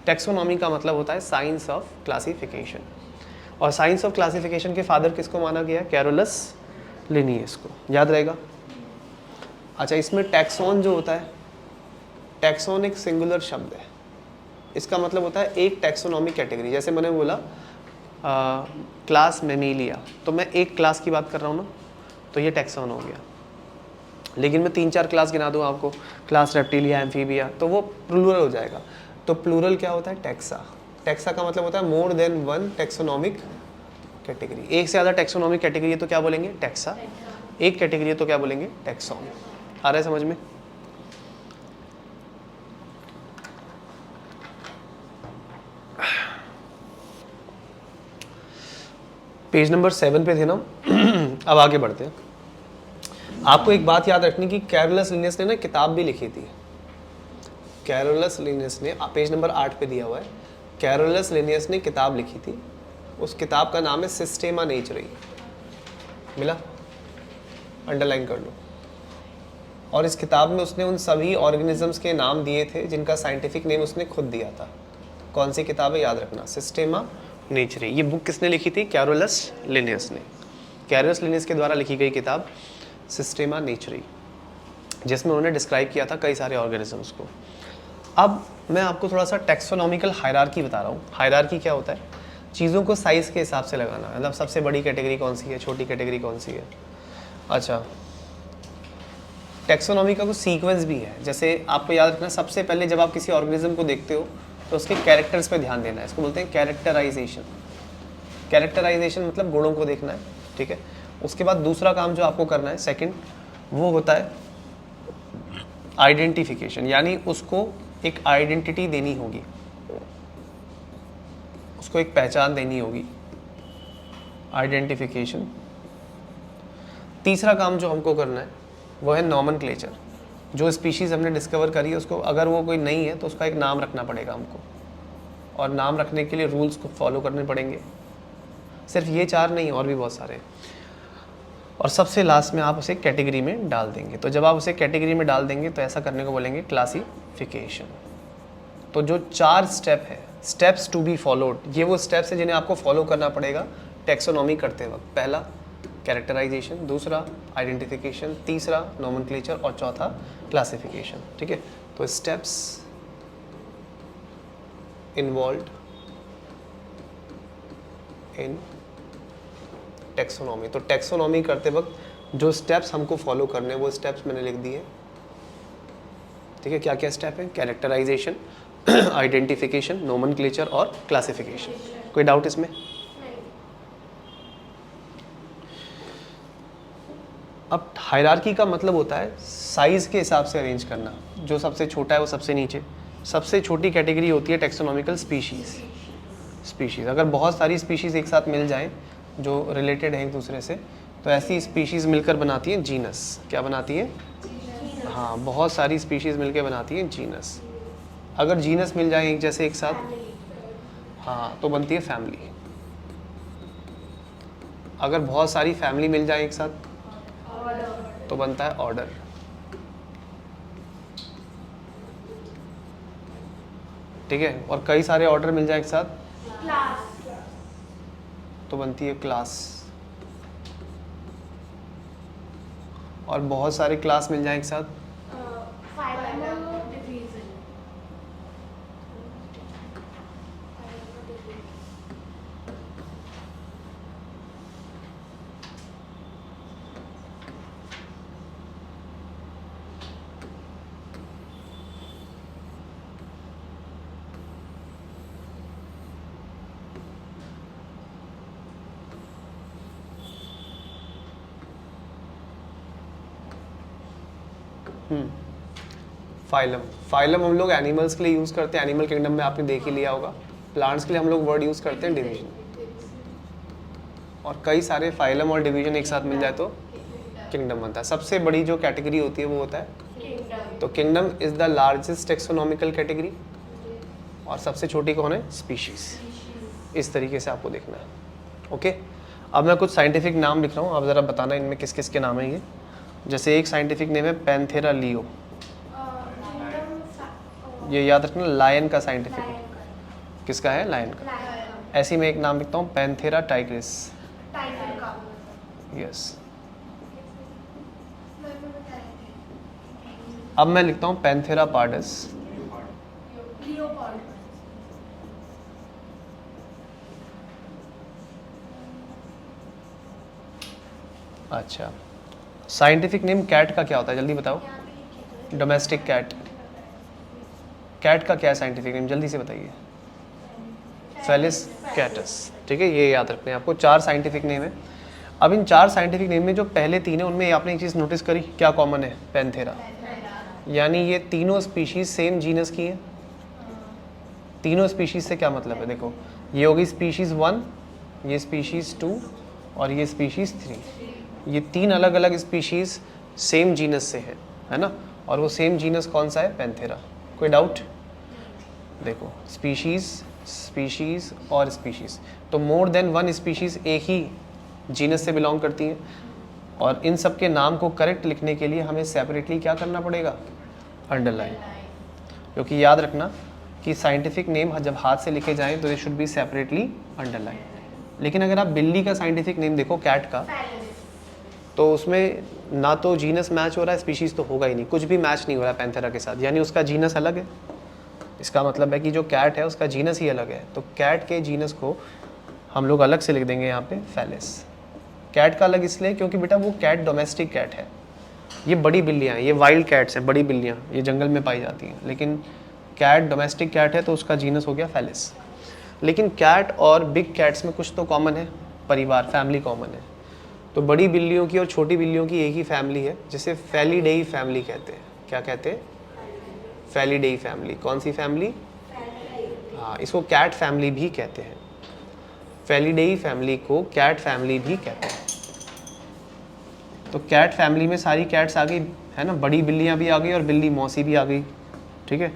टेक्सोनॉमी का मतलब होता है साइंस ऑफ क्लासिफिकेशन। और साइंस ऑफ क्लासिफिकेशन के फादर किसको माना गया, कैरोलस लिनियस को। याद रहेगा। अच्छा, इसमें टैक्सॉन जो होता है, टैक्सॉन एक सिंगुलर शब्द है, इसका मतलब होता है एक टैक्सोनॉमिक कैटेगरी। जैसे मैंने बोला क्लास मेमिलिया, तो मैं एक क्लास की बात कर रहा हूँ ना, तो ये टैक्सॉन हो गया। लेकिन मैं 3-4 क्लास गिना दूँ आपको, क्लास रेप्टिलिया, एम्फीबिया, तो वो प्लूरल हो जाएगा। तो प्लूरल क्या होता है, टैक्सा। टैक्सा का मतलब होता है more than one taxonomic category. एक से ज़्यादा टैक्सोनॉमिक कैटेगरी है तो क्या बोलेंगे, टैक्सा। एक कैटेगरी है तो क्या बोलेंगे, टैक्सॉन। आ रहा है समझ में? पेज नंबर 7 पे थे ना। अब आगे बढ़ते हैं। आपको एक बात याद रखनी कि कैरोलस लिनियस ने ना किताब भी लिखी थी। कैरोलस लिनियस ने, पेज नंबर 8 पे दिया हुआ है, कैरोलस लिनियस ने किताब लिखी थी उस किताब का नाम है सिस्टेमा नेचुरी। मिला? अंडरलाइन कर लो। और इस किताब में उसने उन सभी ऑर्गेनिजम्स के नाम दिए थे जिनका साइंटिफिक नेम उसने खुद दिया था। कौन सी किताब है याद रखना, सिस्टेमा नेचुरी। ये बुक किसने लिखी थी? कैरोलस लिनियस ने। कैरोलस लिनियस के द्वारा लिखी गई किताब सिस्टेमा नेचुरी, जिसमें उन्होंने डिस्क्राइब किया था कई सारे ऑर्गेनिजम्स को। अब मैं आपको थोड़ा सा टेक्सोनॉमिकल हायरार्की बता रहा हूँ। हायरार्की क्या होता है? चीज़ों को साइज़ के हिसाब से लगाना, मतलब सबसे बड़ी कैटेगरी कौन सी है, छोटी कैटेगरी कौन सी है। अच्छा, टेक्सोनॉमी का कुछ सीक्वेंस भी है। जैसे आपको याद रखना, सबसे पहले जब आप किसी ऑर्गेनिज्म को देखते हो तो उसके कैरेक्टर्स पे ध्यान देना है। इसको बोलते हैं कैरेक्टराइजेशन। कैरेक्टराइजेशन मतलब गुणों को देखना है, ठीक है। उसके बाद दूसरा काम जो आपको करना है सेकंड, वो होता है आइडेंटिफिकेशन, यानी उसको एक आइडेंटिटी देनी होगी, उसको एक पहचान देनी होगी, आइडेंटिफिकेशन। तीसरा काम जो हमको करना है वो है नॉमेनक्लेचर। जो स्पीशीज़ हमने डिस्कवर करी है उसको, अगर वो कोई नहीं है तो उसका एक नाम रखना पड़ेगा हमको, और नाम रखने के लिए रूल्स को फॉलो करने पड़ेंगे। सिर्फ ये 4 नहीं, और भी बहुत सारे। और सबसे लास्ट में आप उसे कैटेगरी में डाल देंगे। तो जब आप उसे कैटेगरी में डाल देंगे तो ऐसा करने को बोलेंगे क्लासिफिकेशन। तो जो 4 स्टेप है, स्टेप्स टू बी फॉलोड, ये वो स्टेप्स है जिन्हें आपको फॉलो करना पड़ेगा टेक्सोनॉमी करते वक्त। पहला कैरेक्टराइजेशन, दूसरा आइडेंटिफिकेशन, तीसरा नॉमेनक्लेचर और चौथा क्लासिफिकेशन, ठीक है। तो स्टेप्स इन्वॉल्व्ड इन टेक्सोनॉमी। तो टेक्सोनॉमी करते वक्त जो स्टेप्स हमको फॉलो करने हैं वो स्टेप्स मैंने लिख दिए, ठीक है। क्या क्या स्टेप है? कैरेक्टराइजेशन, आइडेंटिफिकेशन, नोमेनक्लेचर और क्लासिफिकेशन। कोई डाउट इसमें? अब हायरार्की का मतलब होता है साइज के हिसाब से अरेंज करना। जो सबसे छोटा है वो सबसे नीचे। सबसे छोटी कैटेगरी होती है टेक्सोनॉमिकल स्पीशीज़। अगर बहुत सारी स्पीशीज़ एक साथ मिल जाएं जो रिलेटेड हैं एक दूसरे से, तो ऐसी स्पीशीज़ मिलकर बनाती हैं जीनस। क्या बनाती है? हाँ, बहुत सारी स्पीशीज़ मिलकर बनाती हैं जीनस। अगर जीनस मिल जाए एक जैसे एक साथ, हाँ, तो बनती है फैमिली। अगर बहुत सारी फैमिली मिल जाए एक साथ तो बनता है ऑर्डर। ठीक है। और कई सारे ऑर्डर मिल जाए एक साथ तो बनती है क्लास। और बहुत सारे क्लास मिल जाए एक साथ फाइलम हम लोग एनिमल्स के लिए यूज़ करते हैं। एनिमल किंगडम में आपने देख ही लिया होगा। प्लांट्स के लिए हम लोग वर्ड यूज़ करते हैं डिवीजन। और कई सारे फाइलम और डिवीजन एक साथ मिल जाए तो किंगडम बनता है। सबसे बड़ी जो कैटेगरी होती है वो होता है तो kingdom is the largest taxonomical category. और सबसे छोटी कौन है? स्पीशीज़। इस तरीके से आपको देखना है। ओके, अब मैं कुछ साइंटिफिक नाम लिख रहा हूँ, आप ज़रा बताना इनमें किस किस के नाम है ये। जैसे एक साइंटिफिक नेम है पैंथेरा लियो, ये याद रखना, लायन का साइंटिफिक नेम। किसका है? लायन का। ऐसे में एक नाम लिखता हूँ पैंथेरा टाइग्रिस। यस। अब मैं लिखता हूँ पैंथेरा पार्डस। अच्छा, साइंटिफिक नेम कैट का क्या होता है जल्दी बताओ? Domestic cat. कैट का क्या है साइंटिफिक नेम जल्दी से बताइए? फेलिस कैटस। ठीक है, ये याद रखते हैं आपको। 4 साइंटिफिक नेम है। अब इन 4 साइंटिफिक नेम में जो पहले 3 है उनमें आपने एक चीज़ नोटिस करी, क्या कॉमन है? पैंथेरा। यानी ये तीनों स्पीशीज सेम जीनस की हैं। तीनों स्पीशीज से क्या मतलब है? देखो, ये होगी स्पीशीज़ 1, ये स्पीशीज़ 2 और ये स्पीशीज़ 3। ये 3 अलग अलग स्पीशीज़ सेम जीनस से है ना? और वो सेम जीनस कौन सा है? पैंथेरा। कोई डाउट? देखो, स्पीशीज़ स्पीशीज़ और स्पीशीज़, तो मोर देन वन स्पीशीज़ एक ही जीनस से बिलोंग करती हैं, और इन सब के नाम को करेक्ट लिखने के लिए हमें सेपरेटली क्या करना पड़ेगा, अंडरलाइन। क्योंकि याद रखना कि साइंटिफिक नेम जब हाथ से लिखे जाएं तो they should be separately underline. लेकिन अगर आप बिल्ली का साइंटिफिक नेम देखो, कैट का, तो उसमें ना तो जीनस मैच हो रहा है, स्पीशीज़ तो होगा ही नहीं, कुछ भी मैच नहीं हो रहा है पैंथेरा के साथ, यानी उसका जीनस अलग है। इसका मतलब है कि जो कैट है उसका जीनस ही अलग है, तो कैट के जीनस को हम लोग अलग से लिख देंगे यहाँ पे फेलिस। कैट का अलग इसलिए क्योंकि बेटा वो कैट डोमेस्टिक कैट है, ये बड़ी बिल्लियाँ हैं, ये वाइल्ड कैट्स हैं, बड़ी बिल्लियाँ, ये जंगल में पाई जाती हैं, लेकिन कैट डोमेस्टिक कैट है तो उसका जीनस हो गया फेलिस। लेकिन कैट और बिग कैट्स में कुछ तो कॉमन है, परिवार, फैमिली कॉमन है। तो बड़ी बिल्लियों की और छोटी बिल्लियों की एक ही फैमिली है, जिसे फेलिडेई फैमिली कहते हैं। क्या कहते हैं, फेलिडेई फैमिली। कौन सी फैमिली, हाँ, इसको कैट फैमिली भी कहते हैं, फेलिडेई फैमिली को कैट फैमिली भी कहते हैं। तो कैट फैमिली में सारी कैट्स आ गई है ना, बड़ी बिल्लियाँ भी आ गई और बिल्ली मौसी भी आ गई, ठीक है,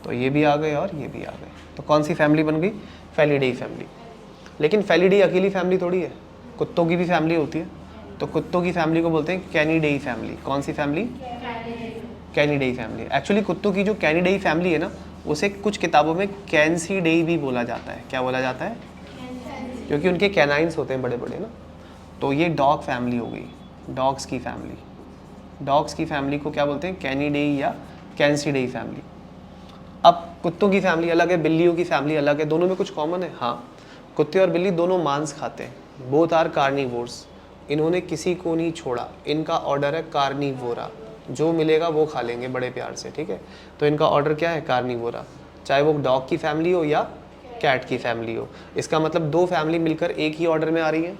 तो ये भी आ गए और ये भी आ गए, तो कौन सी फैमिली बन गई, फेलिडेई फैमिली। लेकिन फेलिडेई अकेली फैमिली थोड़ी है, कुत्तों की भी फैमिली होती है, तो कुत्तों की फैमिली को बोलते हैं कैनिडेई फैमिली। कौन सी फैमिली, कैनिडेई फैमिली। एक्चुअली कुत्तों की जो कैनिडेई फैमिली है ना, उसे कुछ किताबों में कैंसीडेई भी बोला जाता है। क्या बोला जाता है, क्योंकि उनके कैनाइन्स होते हैं बड़े बड़े ना। तो ये डॉग फैमिली हो गई, डॉग्स की फैमिली। डॉग्स की फैमिली को क्या बोलते हैं, कैनिडेई या कैंसीडेई फैमिली। अब कुत्तों की फैमिली अलग है, बिल्लियों की फैमिली अलग है, दोनों में कुछ कॉमन है, हाँ, कुत्ते और बिल्ली दोनों मांस खाते हैं, बोथ आर कार्निवोर्स, इन्होंने किसी को नहीं छोड़ा, इनका ऑर्डर है कार्निवोरा, जो मिलेगा वो खा लेंगे बड़े प्यार से, ठीक है। तो इनका ऑर्डर क्या है, कार्निवोरा, चाहे वो डॉग की फैमिली हो या कैट की फैमिली हो। इसका मतलब दो फैमिली मिलकर एक ही ऑर्डर में आ रही है।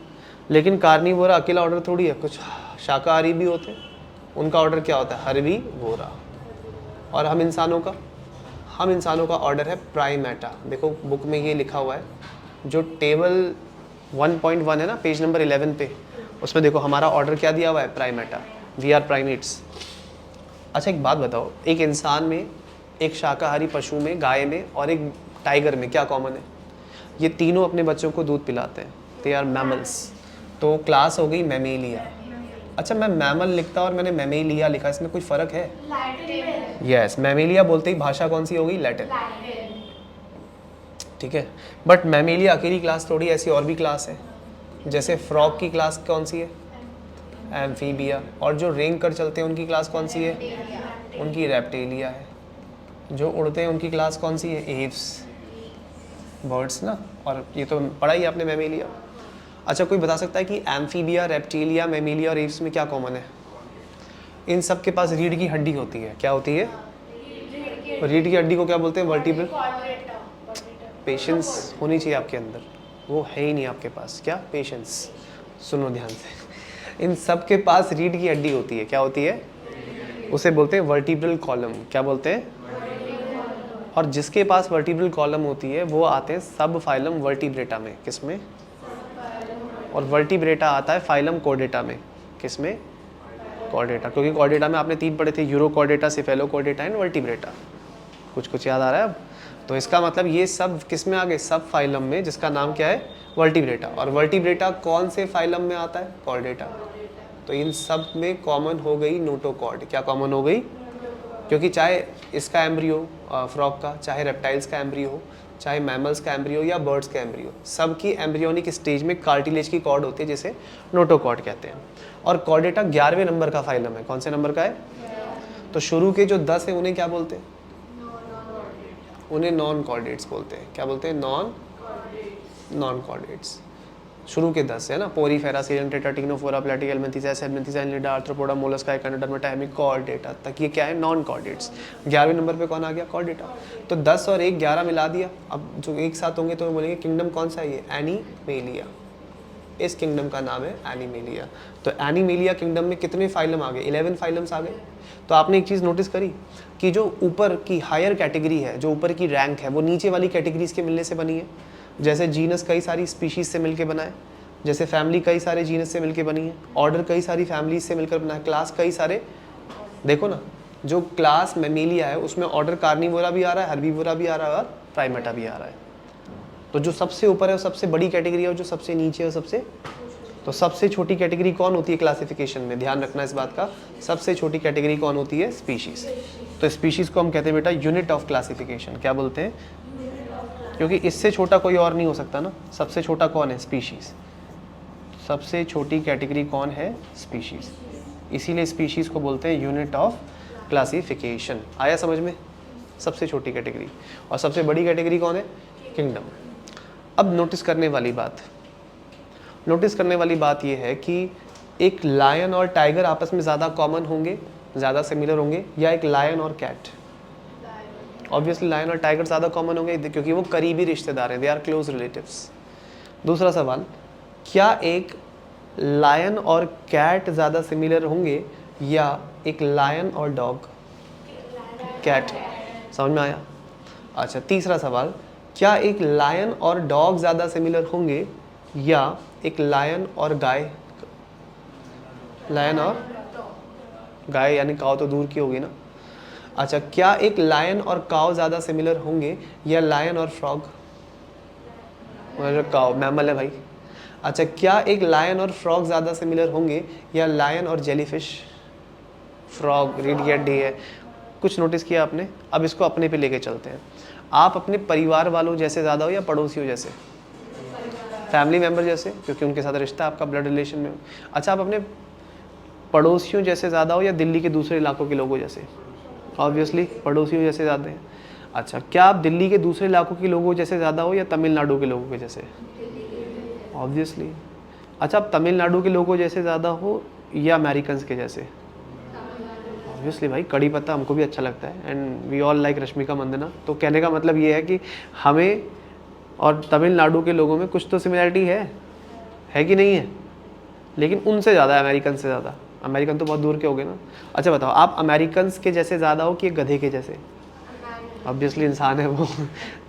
लेकिन कार्निवोरा अकेला ऑर्डर थोड़ी है, कुछ शाकाहारी भी होते हैं, उनका ऑर्डर क्या होता है, हर्बीवोरा। और हम इंसानों का ऑर्डर है प्राइमेटा। देखो बुक में ये लिखा हुआ है, जो टेबल 1.1 है ना, पेज नंबर 11 पे, उसमें देखो हमारा ऑर्डर क्या दिया हुआ है, प्राइमेटा, वी आर प्राइमेट्स। अच्छा एक बात बताओ, एक इंसान में, एक शाकाहारी पशु में, गाय में और एक टाइगर में क्या कॉमन है, ये तीनों अपने बच्चों को दूध पिलाते हैं, दे आर मैमल्स। तो क्लास हो गई मैमेलिया। अच्छा मैं मैमल लिखता और मैंने मैमेलिया लिखा, इसमें कोई फ़र्क है, यस, मैमेलिया बोलते ही भाषा कौन सी हो गई, लैटिन, ठीक है। बट मैमेलिया अकेली क्लास थोड़ी, ऐसी और भी क्लास है, जैसे फ्रॉग की क्लास कौन सी है, एम्फीबिया। और जो रेंग कर चलते हैं उनकी क्लास कौन सी है, उनकी रेप्टेलिया है। जो उड़ते हैं उनकी क्लास कौन सी है, एव्स, बर्ड्स ना। और ये तो पढ़ा ही आपने मैमेलिया। अच्छा कोई बता सकता है कि एम्फीबिया, रेप्टेलिया, मैमेलिया और एव्स में क्या कॉमन है, इन सब के पास रीढ़ की हड्डी होती है। क्या होती है, रीढ़ की हड्डी को क्या बोलते हैं, वर्टिब्रल। पेशेंस होनी चाहिए आपके अंदर, वो है ही नहीं आपके पास। क्या, पेशेंस। सुनो ध्यान से, इन सब के पास रीढ़ की हड्डी होती है, क्या होती है, उसे बोलते हैं वर्टिब्रल कॉलम। क्या बोलते हैं, और जिसके पास वर्टिब्रल कॉलम होती है वो आते हैं सब फाइलम वर्टिब्रेटा में। किसमें, और वर्टिब्रेटा आता है फाइलम कॉर्डेटा में। किसमें, कॉर्डेटा, क्योंकि कॉर्डेटा में आपने तीन पढ़े थे, यूरोकॉर्डेटा, सेफेलोकॉर्डेटा एंड वर्टिब्रेटा। कुछ याद आ रहा है अब। तो इसका मतलब ये सब किस में आ गए, सब फाइलम में, जिसका नाम क्या है, वर्टिब्रेटा। और वर्टिब्रेटा कौन से फाइलम में आता है, कॉर्डेटा। तो इन सब में कॉमन हो गई नोटोकॉर्ड। क्या कॉमन हो गई, क्योंकि चाहे इसका एम्ब्रियो फ्रॉग का, चाहे रेप्टाइल्स का एम्ब्रियो हो, चाहे मैमल्स का एम्ब्रियो या बर्ड्स का एम्ब्रियो, सबकी एम्ब्रियोनिक स्टेज में कार्टिलेज की कॉर्ड होती है, जिसे नोटोकॉर्ड कहते हैं। और कॉर्डेटा 11वें नंबर का फाइलम है। कौन से नंबर का है, तो शुरू के जो 10 है उन्हें क्या बोलते हैं, उन्हें नॉन कॉर्डेट्स बोलते हैं। क्या बोलते हैं, नॉन कॉर्डेट्स। शुरू के 10 है ना, Porifera, Coelenterata, Ctenophora, Platyhelminthes, Aschelminthes, Annelida, Arthropoda, Mollusca, Echinodermata, टाइमिक, कॉर्डेटा तक ये क्या है, नॉन कॉर्डेट्स। 11वें नंबर पे कौन आ गया, कॉर्डेटा। तो 10 और 1 11 मिला दिया। अब जो एक साथ होंगे तो बोलेंगे किंगडम कौन सा है, ये एनीमेलिया। इस किंगडम का नाम है एनीमेलिया। तो एनीमेलिया किंगडम में कितने फाइलम आ गए, 11 फाइलम्स आ गए। तो आपने एक चीज़ नोटिस करी कि जो ऊपर की हायर कैटेगरी है, जो ऊपर की रैंक है, वो नीचे वाली कैटेगरीज के मिलने से बनी है। जैसे जीनस कई सारी स्पीशीज से मिलकर बना है, जैसे फैमिली कई सारे जीनस से मिलकर बनी है, ऑर्डर कई सारी फैमिलीज से मिलकर बना है, क्लास कई सारे। देखो ना, जो क्लास मैमेलिया है उसमें ऑर्डर कार्निवोरा भी आ रहा है, हर्बीवोरा भी आ रहा है और प्राइमेटा भी आ रहा है। तो जो सबसे ऊपर है वो सबसे बड़ी कैटेगरी है और जो सबसे नीचे है वो सबसे, तो सबसे छोटी कैटेगरी कौन होती है क्लासिफिकेशन में, ध्यान रखना इस बात का, सबसे छोटी कैटेगरी कौन होती है, स्पीशीज। तो स्पीशीज को हम कहते हैं बेटा यूनिट ऑफ क्लासिफिकेशन, क्या बोलते हैं, क्योंकि इससे छोटा कोई और नहीं हो सकता ना, सबसे छोटा कौन है, स्पीशीज, सबसे छोटी कैटेगरी कौन है, स्पीशीज, इसीलिए स्पीशीज को बोलते हैं यूनिट ऑफ क्लासिफिकेशन। आया समझ में, सबसे छोटी कैटेगरी, और सबसे बड़ी कैटेगरी कौन है, किंगडम। अब नोटिस करने वाली बात यह है कि एक लायन और टाइगर आपस में ज़्यादा कॉमन होंगे, ज़्यादा सिमिलर होंगे, या एक लायन और कैट। ऑब्वियसली लायन और टाइगर ज़्यादा कॉमन होंगे क्योंकि वो करीबी रिश्तेदार हैं, दे आर क्लोज रिलेटिव्स। दूसरा सवाल, क्या एक लायन और कैट ज़्यादा सिमिलर होंगे या एक लायन और डॉग, कैट, समझ में आया। अच्छा, तीसरा सवाल, क्या एक लायन और डॉग ज़्यादा सिमिलर होंगे या एक लायन और गाय, लायन और गाय यानी काव तो दूर की होगी ना। अच्छा, क्या एक लायन और काव ज़्यादा सिमिलर होंगे या लायन और फ्रॉग, काव मैमल है भाई। अच्छा, क्या एक लायन और फ्रॉग ज़्यादा सिमिलर होंगे या लायन और जेलीफिश, फ्रॉग रीड गेट डी है। कुछ नोटिस किया आपने। अब इसको अपने पे लेके चलते हैं। आप अपने परिवार वालों जैसे ज़्यादा हो या पड़ोसियों जैसे, फैमिली मेम्बर जैसे, क्योंकि उनके साथ रिश्ता आपका ब्लड रिलेशन में हो। अच्छा, आप अपने पड़ोसियों जैसे ज़्यादा हो या दिल्ली के दूसरे इलाकों के लोगों जैसे, ऑब्वियसली पड़ोसियों जैसे ज़्यादा हैं। अच्छा, क्या आप दिल्ली के दूसरे इलाकों के लोगों जैसे ज़्यादा हो या तमिलनाडु के लोगों के जैसे, ऑब्वियसली। अच्छा, आप तमिलनाडु के लोगों जैसे ज़्यादा हो या अमेरिकन्स के जैसे, ऑब्वियसली भाई, कड़ी पत्ता हमको भी अच्छा लगता है and we all like Rashmika Mandanna. तो कहने का मतलब ये है कि हमें और तमिलनाडु के लोगों में कुछ तो सिमिलरिटी है कि नहीं है, लेकिन उनसे ज़्यादा, अमेरिकन से ज़्यादा। अमेरिकन तो बहुत दूर के हो गए ना। अच्छा बताओ, आप अमेरिकन्स के जैसे ज़्यादा हो कि गधे के जैसे, ऑब्वियसली इंसान है वो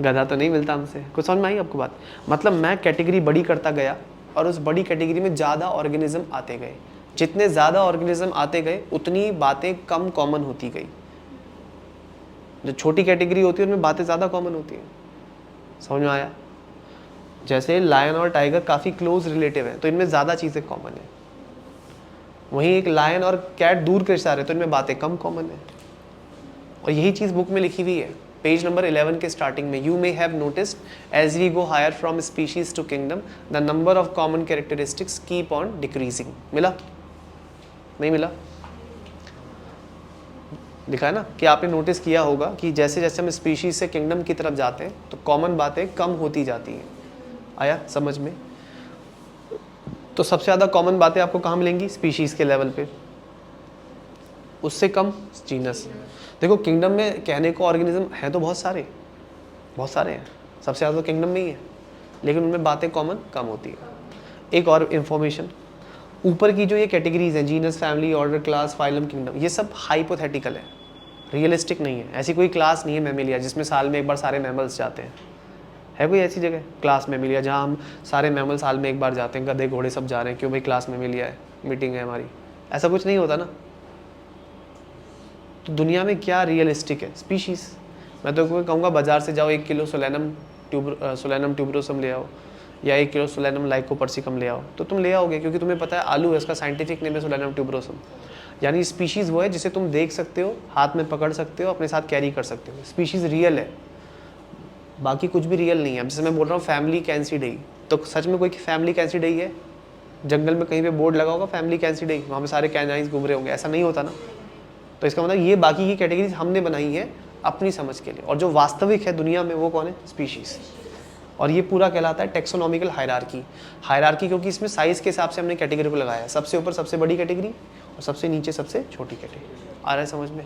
गधा तो नहीं मिलता हमसे। कुछ समझ में आई आपको बात। मतलब मैं कैटेगरी बड़ी करता गया और उस बड़ी कैटेगरी में ज़्यादा ऑर्गेनिज्म आते गए। जितने ज़्यादा ऑर्गेनिज्म आते गए उतनी बातें कम कॉमन होती गई। जो छोटी कैटेगरी होती है उनमें बातें ज़्यादा कॉमन होती हैं। समझ में आया। जैसे लायन और टाइगर काफ़ी क्लोज रिलेटिव हैं तो इनमें ज़्यादा चीज़ें कॉमन है। वहीं एक लायन और कैट दूर के रिश्तेदार है तो इनमें बातें कम कॉमन है। और यही चीज़ बुक में लिखी हुई है पेज नंबर 11 के स्टार्टिंग में। You may have noticed as we go higher from species to kingdom the number of common characteristics keep on decreasing. मिला नहीं मिला? लिखा है ना कि आपने नोटिस किया होगा कि जैसे जैसे हम स्पीशीज से किंगडम की तरफ जाते हैं तो कॉमन बातें कम होती जाती हैं। आया समझ में? तो सबसे ज़्यादा कॉमन बातें आपको कहाँ मिलेंगी? स्पीशीज के लेवल पे। उससे कम जीनस। देखो किंगडम में कहने को ऑर्गेनिज्म है तो बहुत सारे हैं, सबसे ज़्यादा तो किंगडम में ही है, लेकिन उनमें बातें कॉमन कम होती है। एक और इन्फॉर्मेशन, ऊपर की जो ये कैटेगरीज हैं, genus, family, order, class, phylum, kingdom, ये सब हाइपोथेटिकल है, रियलिस्टिक नहीं है। ऐसी कोई क्लास नहीं है मैमेलिया जिसमें साल में एक बार सारे मैमल्स जाते हैं। है कोई ऐसी जगह क्लास मैमेलिया जहाँ हम सारे मैमल साल में एक बार जाते हैं, गधे घोड़े सब जा रहे हैं, क्यों भाई क्लास मैमेलिया है, मीटिंग है हमारी? ऐसा कुछ नहीं होता ना। तो दुनिया में क्या रियलिस्टिक है? स्पीशीज़। मैं तो कहूँगा बाजार से जाओ 1 किलो सोलेनम ट्यूबरोसम ले आओ या 1 किलो सोलेनम लाइकोपर्सिकम ले आओ, तो तुम ले आओगे, क्योंकि तुम्हें पता है आलू है, इसका साइंटिफिक नेम है सोलेनम ट्यूबरोसम। यानी स्पीशीज़ वो है जिसे तुम देख सकते हो, हाथ में पकड़ सकते हो, अपने साथ कैरी कर सकते हो। स्पीशीज़ रियल है, बाकी कुछ भी रियल नहीं है। जैसे मैं बोल रहा हूँ फैमिली कैंसिडेई, तो सच में कोई फैमिली कैंसिडेई है? जंगल में कहीं पे बोर्ड लगा होगा फैमिली कैंसिडेई, वहाँ पे सारे कैनाइंस घूम रहे होंगे, ऐसा नहीं होता ना। तो इसका मतलब ये बाकी की कैटेगरीज हमने बनाई है अपनी समझ के लिए, और जो वास्तविक है दुनिया में वो कौन है? स्पीशीज़। और ये पूरा कहलाता है टेक्सोनॉमिकल हायरार्की, क्योंकि इसमें साइज के हिसाब से हमने कैटेगरी को लगाया है। सबसे ऊपर सबसे बड़ी कैटेगरी और सबसे नीचे सबसे छोटी कैटेगरी। आ रहा है समझ में?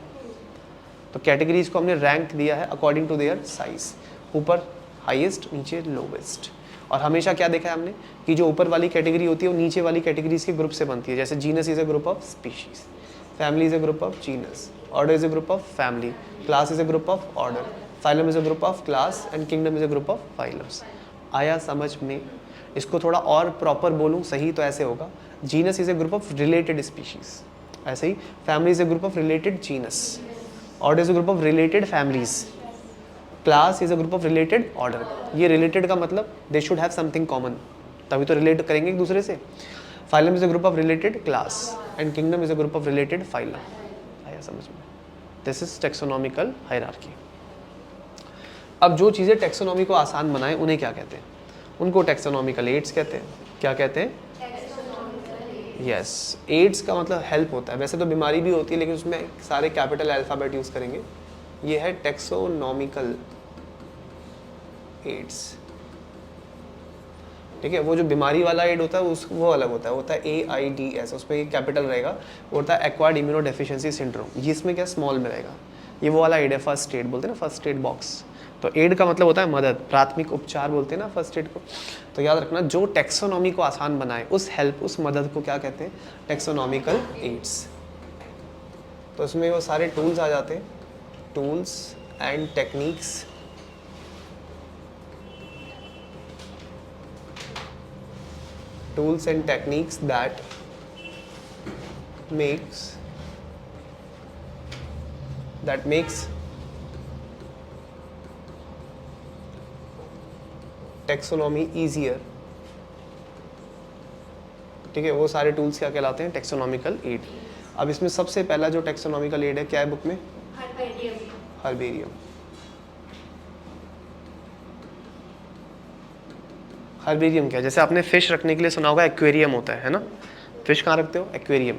तो कैटेगरीज को हमने रैंक दिया है अकॉर्डिंग टू देयर साइज, ऊपर हाईएस्ट, नीचे लोवेस्ट। और हमेशा क्या देखा है हमने कि जो ऊपर वाली कैटेगरी होती है वो नीचे वाली कैटेगरीज के ग्रुप से बनती है। जैसे genus is a group of species, family is a group of genus, order is a group of family, class is a group of order, phylum is a group of class and kingdom is a group of phylums. आया समझ में? इसको थोड़ा और proper बोलूँ सही तो ऐसे होगा, genus is a group of related species, ऐसे ही family is a group of related genus, order is a group of related families, class is a group of related order, ये रिलेटेड का मतलब they should have something common, तभी तो relate करेंगे एक दूसरे से। Phylum is a group of related class and kingdom is a group of related phylum. आया समझ में? This is taxonomical hierarchy. अब जो चीज़ें टेक्सोनॉमी को आसान बनाएं उन्हें क्या कहते हैं? उनको टेक्सोनॉमिकल एड्स कहते हैं। क्या कहते हैं? यस, एड्स का मतलब हेल्प होता है। वैसे तो बीमारी भी होती है लेकिन उसमें सारे कैपिटल अल्फ़ाबेट यूज़ करेंगे। ये है टेक्सोनॉमिकल एड्स, ठीक है। वो जो बीमारी वाला एड होता है वो अलग होता है AIDS, उसमें कैपिटल रहेगा, वो होता है एक्वायर्ड इम्यूनो डेफिशिएंसी सिंड्रोम। ये इसमें क्या स्मॉल में रहेगा। ये वो वाला एड है, फर्स्ट एड बोलते हैं ना, फर्स्ट एड बॉक्स। तो एड का मतलब होता है मदद, प्राथमिक उपचार बोलते हैं ना फर्स्ट एड को। तो याद रखना, जो टेक्सोनॉमी को आसान बनाए उस हेल्प, उस मदद को क्या कहते हैं? Taxonomical aids. तो इसमें वो सारे टूल्स आ जाते हैं, tools and techniques, tools and techniques that makes taxonomy easier, ठीक है। वो सारे टूल्स क्या कहलाते हैं? Taxonomical add. अब इसमें सबसे पहला जो टेक्सोनॉमिकल एड है क्या है बुक में? हर्बेरियम। हर्बेरियम क्या है? जैसे आपने फिश रखने के लिए सुना होगा एक्वेरियम होता है ना, फिश कहाँ रखते हो? एक्वेरियम,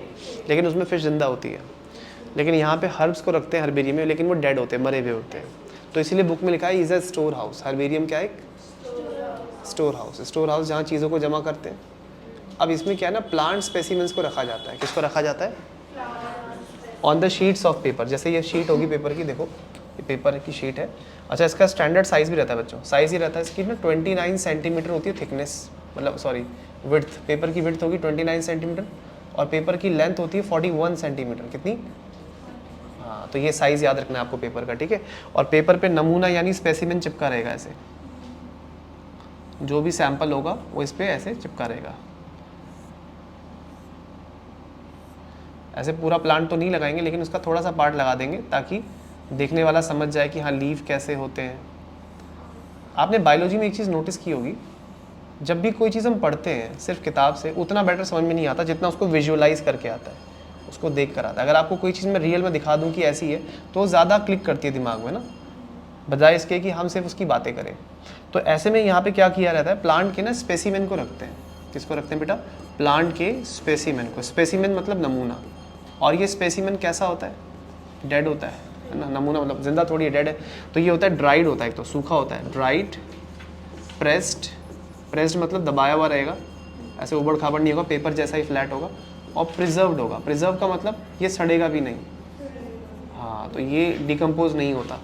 लेकिन उसमें फिश जिंदा होती है। लेकिन यहाँ पे हर्ब्स को रखते हैं हर्बेरियम में, लेकिन वो डेड होते हैं, मरे हुए होते हैं। तो इसीलिए बुक में लिखा है is a store house. Herbarium क्या है? एक स्टोर हाउस। स्टोर हाउस जहाँ चीज़ों को जमा करते हैं। अब इसमें क्या है ना, प्लांट स्पेसिमेंस को रखा जाता है। किसको रखा जाता है? On the sheets of paper. जैसे ये शीट होगी पेपर की, देखो ये पेपर की शीट है। अच्छा, इसका स्टैंडर्ड साइज भी रहता है बच्चों, साइज ही रहता है इसकी ना 29 सेंटीमीटर होती है थिकनेस, मतलब सॉरी विड्थ। पेपर की विड्थ होगी 29 सेंटीमीटर और पेपर की लेंथ होती है 41 सेंटीमीटर। कितनी? हाँ, तो ये साइज याद रखना है आपको पेपर का, ठीक है। और पेपर पे नमूना यानी स्पेसिमेन चिपका रहेगा ऐसे, जो भी सैंपल होगा वो इस पे ऐसे चिपका रहेगा। ऐसे पूरा प्लांट तो नहीं लगाएंगे लेकिन उसका थोड़ा सा पार्ट लगा देंगे ताकि देखने वाला समझ जाए कि हाँ लीफ कैसे होते हैं। आपने बायोलॉजी में एक चीज़ नोटिस की होगी, जब भी कोई चीज़ हम पढ़ते हैं सिर्फ किताब से, उतना बेटर समझ में नहीं आता जितना उसको विजुअलाइज करके आता है, उसको देख कर आता है। अगर आपको कोई चीज़ मैं रियल में दिखा दूँ कि ऐसी है तो ज़्यादा क्लिक करती है दिमाग में ना, बजाय इसके कि हम सिर्फ उसकी बातें करें। तो ऐसे में यहाँ पे क्या किया रहता है, प्लांट के ना स्पेसिमेन को रखते हैं। किसको रखते हैं बेटा? प्लांट के स्पेसिमेन को। स्पेसिमेन मतलब नमूना। और ये स्पेसिमेन कैसा होता है? डेड होता है ना। नमूना मतलब जिंदा थोड़ी है, डेड है। तो ये होता है ड्राइड होता है, एक तो सूखा होता है ड्राइड, प्रेस्ड। प्रेस्ड मतलब दबाया हुआ रहेगा, ऐसे उबड़ खाबड़ नहीं होगा, पेपर जैसा ही फ्लैट होगा। और प्रिजर्व्ड होगा। प्रिजर्व का मतलब ये सड़ेगा भी नहीं, हाँ, तो ये डिकम्पोज नहीं होता।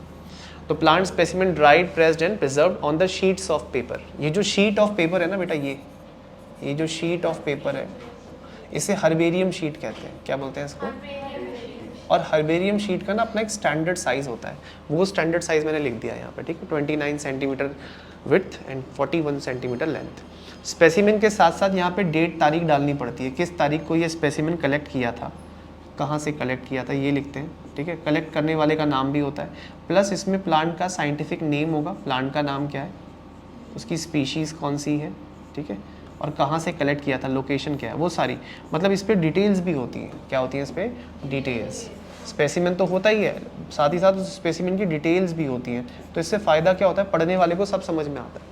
तो plant specimen dried, pressed and preserved on the sheets of paper. ये जो शीट ऑफ पेपर है ना बेटा, ये जो शीट ऑफ पेपर है इसे हर्बेरियम शीट कहते हैं। क्या बोलते हैं इसको? और हर्बेरियम शीट का ना अपना एक स्टैंडर्ड साइज होता है, वो स्टैंडर्ड साइज मैंने लिख दिया यहाँ पे, ठीक है। 29 centimetre width and 41 centimetre length. Specimen के साथ साथ यहाँ पे डेट, तारीख डालनी पड़ती है, किस तारीख को ये स्पेसिमेन कलेक्ट किया था, कहाँ से कलेक्ट किया था, ये लिखते हैं, ठीक है। कलेक्ट करने वाले का नाम भी होता है, प्लस इसमें प्लांट का साइंटिफिक नेम होगा, प्लांट का नाम क्या है, उसकी स्पीशीज़ कौन सी है, ठीक है, और कहाँ से कलेक्ट किया था, लोकेशन क्या है, वो सारी, मतलब इस पर डिटेल्स भी होती हैं। क्या होती हैं इस पर? डिटेल्स। स्पेसिमेन तो होता ही है, साथ ही साथ उस स्पेसिमेन की डिटेल्स भी होती हैं। तो इससे फ़ायदा क्या होता है, पढ़ने वाले को सब समझ में आता है।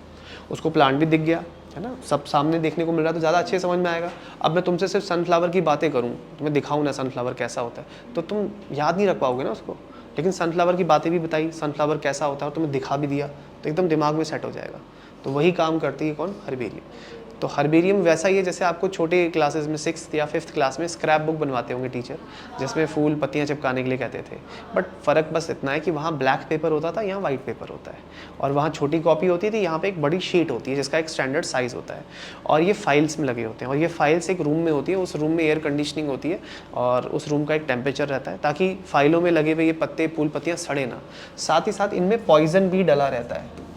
उसको प्लांट भी दिख गया है ना, सब सामने देखने को मिल रहा है, तो ज़्यादा अच्छे समझ में आएगा। अब मैं तुमसे सिर्फ सनफ्लावर की बातें करूँ, तुम्हें दिखाऊँ ना सनफ्लावर कैसा होता है, तो तुम याद नहीं रख पाओगे ना उसको। लेकिन सनफ्लावर की बातें भी बताई, सनफ्लावर कैसा होता है और तुम्हें दिखा भी दिया, तो एकदम दिमाग में सेट हो जाएगा। तो वही काम करती है कौन? हर्बेरियम। तो हर्बेरियम वैसा ही है जैसे आपको छोटे क्लासेस में 6th या 5th क्लास में स्क्रैप बुक बनवाते होंगे टीचर, जिसमें फूल पत्तियां चिपकाने के लिए कहते थे। बट फ़र्क बस इतना है कि वहाँ ब्लैक पेपर होता था, यहाँ वाइट पेपर होता है। और वहाँ छोटी कॉपी होती थी, यहाँ पे एक बड़ी शीट होती है जिसका एक स्टैंडर्ड साइज़ होता है। और ये फाइल्स में लगे होते हैं, और ये फाइल्स एक रूम में होती है, उस रूम में एयर कंडीशनिंग होती है और उस रूम का एक टेम्परेचर रहता है, ताकि फाइलों में लगे हुए ये पत्ते, फूल पत्तियाँ सड़े ना। साथ ही साथ इनमें पॉइजन भी डला रहता है,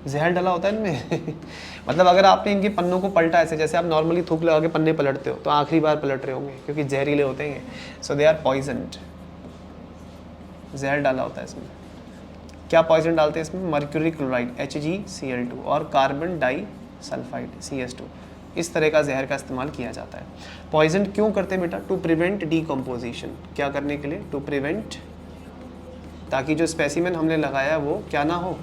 जहर डला होता है इनमें मतलब अगर आपने इनके पन्नों को पलटा ऐसे, जैसे आप नॉर्मली थूक लगा के पन्ने पलटते हो, तो आखिरी बार पलट रहे होंगे क्योंकि जहरीले होते हैं। सो दे आर पॉइजनड, जहर डाला होता है इसमें। क्या पॉइजन डालते हैं इसमें? मर्क्यूरी क्लोराइड HgCl2 और कार्बन डाई सल्फाइड CS2, इस तरह का जहर का इस्तेमाल किया जाता है। पॉइजन क्यों करते हैं बेटा? To prevent decomposition. क्या करने के लिए? टू प्रिवेंट, ताकि जो स्पेसिमेन हमने लगाया है वो क्या ना हो,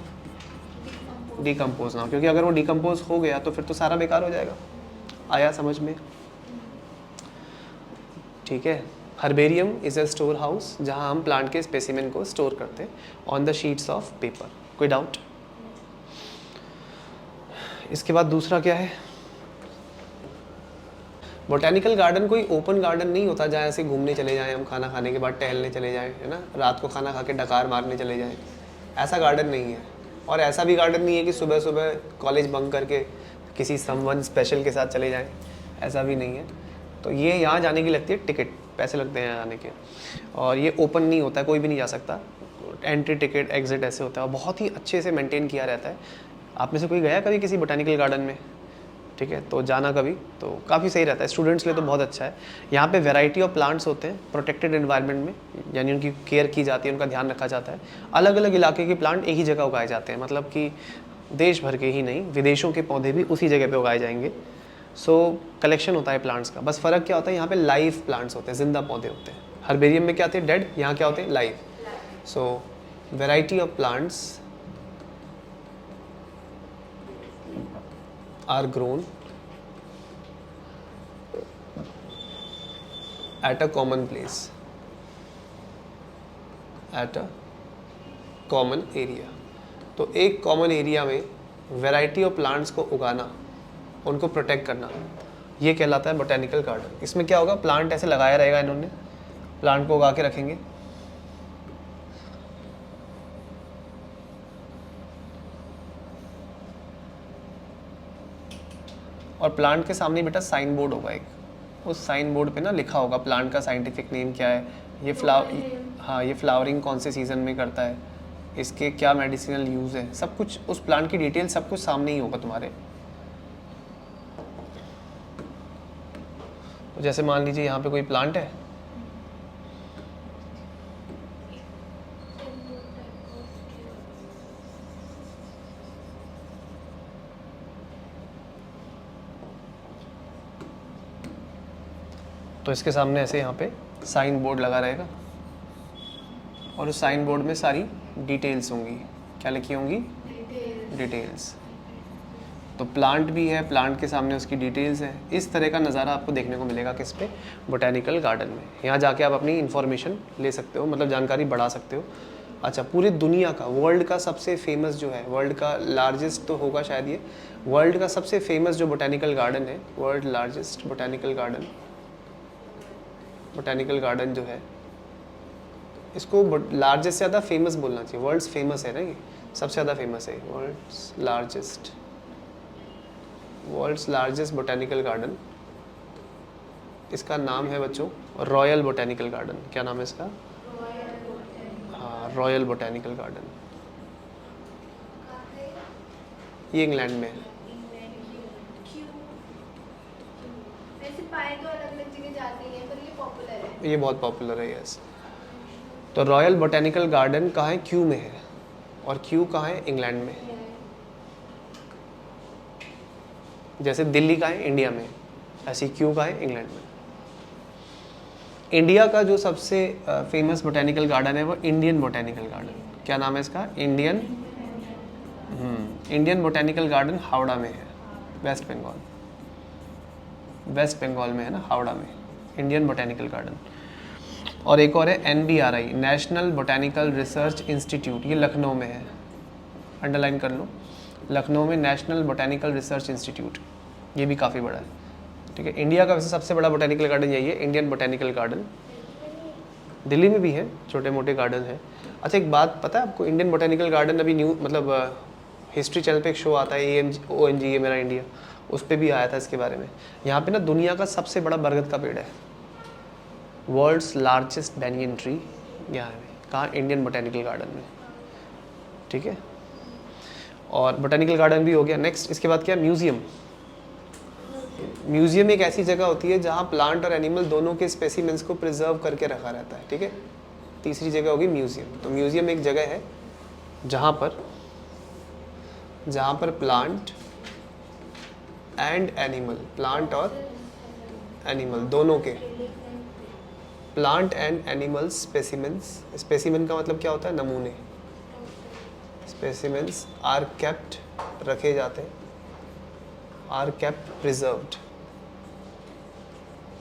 डिकम्पोज ना हो, क्योंकि अगर वो डिकम्पोज हो गया तो फिर तो सारा बेकार हो जाएगा। आया समझ में? ठीक है। Herbarium is a store house जहाँ हम प्लांट के स्पेसिमेन को स्टोर करते हैं on the sheets of paper. कोई डाउट? इसके बाद दूसरा क्या है? बोटेनिकल गार्डन कोई ओपन गार्डन नहीं होता जहाँ ऐसे घूमने चले जाएं हम, खाना खाने के बाद टहलने चले जाएं, है ना, रात को खाना खा के डकार मारने चले जाएं, ऐसा गार्डन नहीं है। और ऐसा भी गार्डन नहीं है कि सुबह सुबह कॉलेज बंक करके किसी समवन स्पेशल के साथ चले जाएं, ऐसा भी नहीं है। तो ये यहाँ जाने की लगती है टिकट, पैसे लगते हैं यहाँ आने के, और ये ओपन नहीं होता है, कोई भी नहीं जा सकता, एंट्री टिकट एग्जिट ऐसे होता है, और बहुत ही अच्छे से मेंटेन किया रहता है। आप में से कोई गया कभी किसी बोटेनिकल गार्डन में? ठीक है, तो जाना कभी, तो काफ़ी सही रहता है, स्टूडेंट्स के लिए तो बहुत अच्छा है। यहाँ पे वैरायटी ऑफ प्लांट्स होते हैं प्रोटेक्टेड एनवायरनमेंट में, यानी उनकी केयर की जाती है, उनका ध्यान रखा जाता है। अलग अलग इलाके के प्लांट एक ही जगह उगाए जाते हैं, मतलब कि देश भर के ही नहीं, विदेशों के पौधे भी उसी जगह पे उगाए जाएंगे। सो कलेक्शन होता है प्लांट्स का, बस फ़र्क क्या होता है, यहाँ पे लाइव प्लांट्स होते हैं, जिंदा पौधे होते हैं। हर्बेरियम में क्या होते हैं? डेड। यहाँ क्या होते हैं? Live. So variety of plants are grown at a common place, at a common area। तो एक कॉमन एरिया में वैरायटी ऑफ प्लांट्स को उगाना, उनको प्रोटेक्ट करना, ये कहलाता है बोटेनिकल गार्डन। इसमें क्या होगा? प्लांट ऐसे लगाया रहेगा, इन्होंने प्लांट को उगा के रखेंगे, और प्लांट के सामने बेटा साइन बोर्ड होगा एक, उस साइन बोर्ड पे ना लिखा होगा प्लांट का साइंटिफिक नेम क्या है, ये हाँ, ये फ्लावरिंग कौन से सीज़न में करता है, इसके क्या मेडिसिनल यूज़ है, सब कुछ उस प्लांट की डिटेल सब कुछ सामने ही होगा तुम्हारे। तो जैसे मान लीजिए यहाँ पे कोई प्लांट है, तो इसके सामने ऐसे यहाँ पे साइन बोर्ड लगा रहेगा, और उस साइन बोर्ड में सारी डिटेल्स होंगी। क्या लिखी होंगी? डिटेल्स। तो प्लांट भी है, प्लांट के सामने उसकी डिटेल्स है। इस तरह का नज़ारा आपको देखने को मिलेगा किस पे? बोटेनिकल गार्डन में। यहाँ जाके आप अपनी इन्फॉर्मेशन ले सकते हो, मतलब जानकारी बढ़ा सकते हो। अच्छा, पूरी दुनिया का, वर्ल्ड का सबसे फेमस जो है, वर्ल्ड का लार्जेस्ट तो होगा शायद ये, वर्ल्ड का सबसे फेमस जो बोटेनिकल गार्डन है, world largest botanical garden, botanical garden जो है, इसको लार्जेस्ट से ज़्यादा फेमस बोलना चाहिए, वर्ल्ड्स फेमस है ना, ये सबसे ज़्यादा फेमस है, वर्ल्ड्स लार्जेस्ट बोटेनिकल गार्डन। इसका नाम है बच्चों रॉयल बोटेनिकल गार्डन। क्या नाम है इसका? हाँ, रॉयल बोटेनिकल गार्डन। ये इंग्लैंड में है। ये बहुत पॉपुलर है, यस। तो रॉयल बोटेनिकल गार्डन कहाँ है? क्यू में है, और क्यू कहाँ है? इंग्लैंड में। जैसे दिल्ली का है इंडिया में, ऐसे क्यू का है इंग्लैंड में। इंडिया का जो सबसे फेमस बोटेनिकल गार्डन है वो इंडियन बोटेनिकल गार्डन। क्या नाम है इसका? इंडियन बोटेनिकल गार्डन हावड़ा में है, वेस्ट बंगाल, वेस्ट बंगाल में है ना, हावड़ा में इंडियन बोटेनिकल गार्डन। और एक और है NBRI, national botanical research institute, ये लखनऊ में है, अंडरलाइन कर लो, लखनऊ में नेशनल बोटेनिकल रिसर्च इंस्टीट्यूट, ये भी काफ़ी बड़ा है। ठीक है, इंडिया का वैसे सबसे बड़ा बोटेनिकल गार्डन यही है, इंडियन बोटेनिकल गार्डन। दिल्ली में भी है, छोटे मोटे गार्डन है। अच्छा, एक बात पता है आपको, इंडियन बोटेनिकल गार्डन अभी न्यू, मतलब हिस्ट्री चैनल पे एक शो आता है ONG, ये मेरा इंडिया, उस पर भी आया था इसके बारे में। यहाँ पे ना दुनिया का सबसे बड़ा बरगद का पेड़ है, वर्ल्ड्स लार्जेस्ट बैनियन ट्री यहाँ है। कहाँ? इंडियन बोटेनिकल गार्डन में। ठीक है, और बोटेनिकल गार्डन भी हो गया। नेक्स्ट इसके बाद क्या? म्यूजियम। म्यूजियम एक ऐसी जगह होती है जहाँ प्लांट और एनिमल दोनों के स्पेसिमेंस को प्रिजर्व करके रखा रहता है। ठीक है, तीसरी जगह होगी म्यूजियम। तो म्यूजियम एक जगह है जहाँ पर प्लांट एंड एनिमल, प्लांट और एनिमल दोनों के, plant and animal specimens, specimen का मतलब क्या होता है, नमूने, स्पेसिमेंस आर केप्ट, रखे जाते हैं, आर केप्ट प्रिजर्व्ड।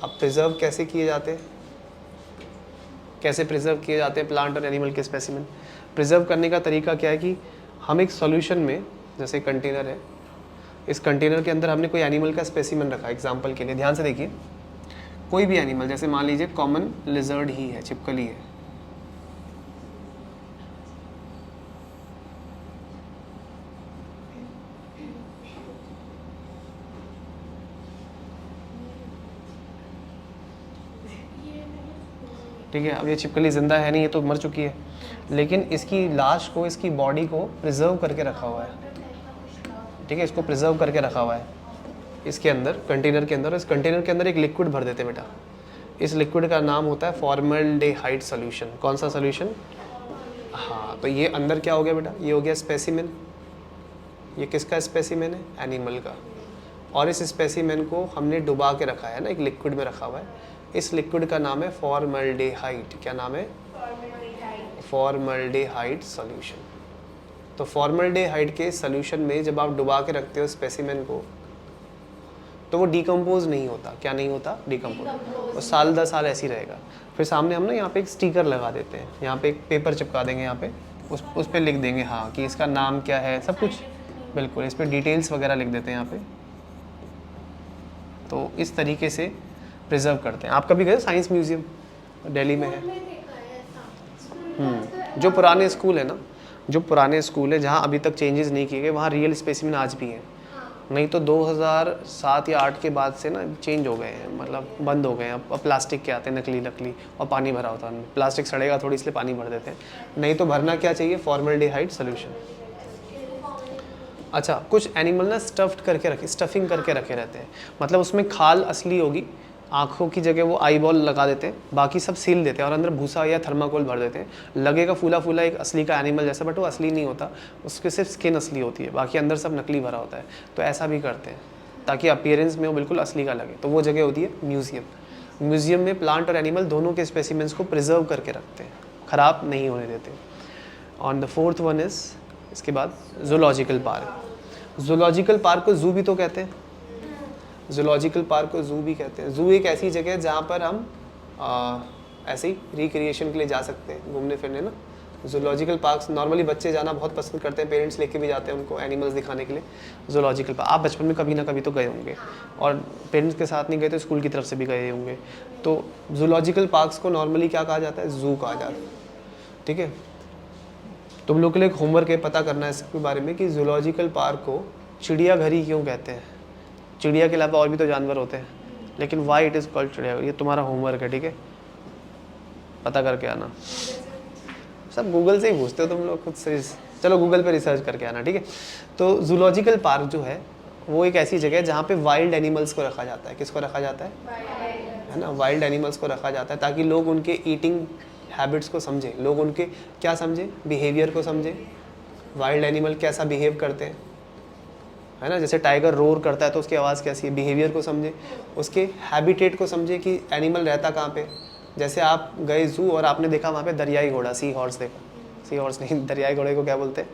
अब प्रिजर्व कैसे किए जाते हैं, कैसे प्रिजर्व किए जाते हैं प्लांट और एनिमल के स्पेसिमेन? प्रिजर्व करने का तरीका क्या है कि हम एक सॉल्यूशन में, जैसे कंटेनर है, इस कंटेनर के अंदर हमने कोई एनिमल का स्पेसिमेन रखा, एग्जांपल के लिए ध्यान से देखिए, कोई भी एनिमल, जैसे मान लीजिए कॉमन लिजर्ड ही है, छिपकली है, ठीक है। अब ये छिपकली जिंदा है नहीं, ये तो मर चुकी है, लेकिन इसकी लाश को, इसकी बॉडी को प्रिजर्व करके रखा हुआ है, ठीक है, इसको प्रिजर्व करके रखा हुआ है इसके अंदर, कंटेनर के अंदर। इस कंटेनर के अंदर एक लिक्विड भर देते हैं बेटा, इस लिक्विड का नाम होता है फॉर्मल्डेहाइड सॉल्यूशन। कौन सा सॉल्यूशन? हाँ, तो ये अंदर क्या हो गया बेटा, ये हो गया स्पेसिमेन। ये किसका स्पेसिमेन है? एनिमल का। और इस स्पेसिमेन को हमने डुबा के रखा है ना, एक लिक्विड में रखा हुआ है, इस लिक्विड का नाम है फॉर्मल्डेहाइड। क्या नाम है? Formaldehyde solution. तो फॉर्मल्डेहाइड के सॉल्यूशन में जब आप डुबा के रखते हो स्पेसिमेन को, तो वो डिकम्पोज नहीं होता। क्या नहीं होता? डिकम्पोज। वो साल 10 साल ऐसे ही रहेगा। फिर सामने हम ना यहाँ पे एक स्टिकर लगा देते हैं, यहाँ पे एक पेपर चिपका देंगे, यहाँ पे उस पर लिख देंगे हाँ कि इसका नाम क्या है, सब कुछ बिल्कुल, इस पर डिटेल्स वगैरह लिख देते हैं यहाँ पे। तो इस तरीके से प्रिजर्व करते हैं। आप कभी गए साइंस म्यूजियम? दिल्ली में है। जो पुराने स्कूल है ना, जो पुराने स्कूल है जहाँ अभी तक चेंजेस नहीं किए गए, वहाँ रियल स्पेसिमेन आज भी है। नहीं तो 2007 या 8 के बाद से ना चेंज हो गए हैं, मतलब बंद हो गए हैं। अब प्लास्टिक के आते हैं, नकली, और पानी भरा होता है उनमें। प्लास्टिक सड़ेगा थोड़ी, इसलिए पानी भर देते हैं। नहीं तो भरना क्या चाहिए? Formaldehyde solution. अच्छा, कुछ एनिमल ना स्टफ्ड करके रखे, स्टफिंग करके रखे रहते हैं, मतलब उसमें खाल असली होगी, आँखों की जगह वो आई बॉल लगा देते हैं, बाकी सब सील देते हैं और अंदर भूसा या थर्माकोल भर देते हैं। लगेगा फूला फूला एक असली का एनिमल जैसा, बट वो असली नहीं होता, उसके सिर्फ स्किन असली होती है, बाकी अंदर सब नकली भरा होता है। तो ऐसा भी करते हैं ताकि अपीयरेंस में वो बिल्कुल असली का लगे। तो वो जगह होती है म्यूज़ियम। म्यूज़ियम में प्लांट और एनिमल दोनों के स्पेसिमेंट्स को प्रिजर्व करके रखते हैं, ख़राब नहीं होने देते। On the fourth one is, इसके बाद जूलॉजिकल पार्क। जूलॉजिकल पार्क को जू भी तो कहते हैं, जूलॉजिकल पार्क को जू भी कहते हैं। जू एक ऐसी जगह है जहाँ पर हम ऐसे ही रिक्रिएशन के लिए जा सकते हैं, घूमने फिरने ना। जूलॉजिकल पार्क नॉर्मली बच्चे जाना बहुत पसंद करते हैं, पेरेंट्स लेके भी जाते हैं उनको एनिमल्स दिखाने के लिए। जूलॉजिकल पार्क आप बचपन में कभी ना कभी तो गए होंगे, और पेरेंट्स के साथ नहीं गए तो स्कूल की तरफ से भी गए होंगे। तो जूलॉजिकल पार्क्स को नॉर्मली क्या कहा जाता है? जू कहा जाता है, ठीक है। तुम लोग के लिए एक होमवर्क है, पता करना है इसके बारे में कि जूलॉजिकल पार्क को चिड़ियाघर ही क्यों कहते हैं। चिड़िया के अलावा और भी तो जानवर होते हैं, लेकिन वाई इट इज़ कॉल्ड चिड़ियाघर, ये तुम्हारा होमवर्क है, ठीक है, पता करके आना। सब गूगल से ही पूछते हो तुम लोग खुद से, चलो गूगल पे रिसर्च करके आना, ठीक है। तो जूलॉजिकल पार्क जो है वो एक ऐसी जगह है जहाँ पे वाइल्ड एनिमल्स को रखा जाता है। किसको रखा जाता है ना? वाइल्ड एनिमल्स को रखा जाता है, ताकि लोग उनके ईटिंग हैबिट्स को समझें, लोग उनके क्या समझें, बिहेवियर को समझें, वाइल्ड एनिमल कैसा बिहेव करते हैं, है ना। जैसे टाइगर रोर करता है तो उसकी आवाज़ कैसी है, बिहेवियर को समझे, उसके हैबिटेट को समझे कि एनिमल रहता कहाँ पे। जैसे आप गए जू और आपने देखा वहाँ पे दरियाई घोड़ा, सी हॉर्स देखा, सी हॉर्स नहीं, दरियाई घोड़े को क्या बोलते हैं?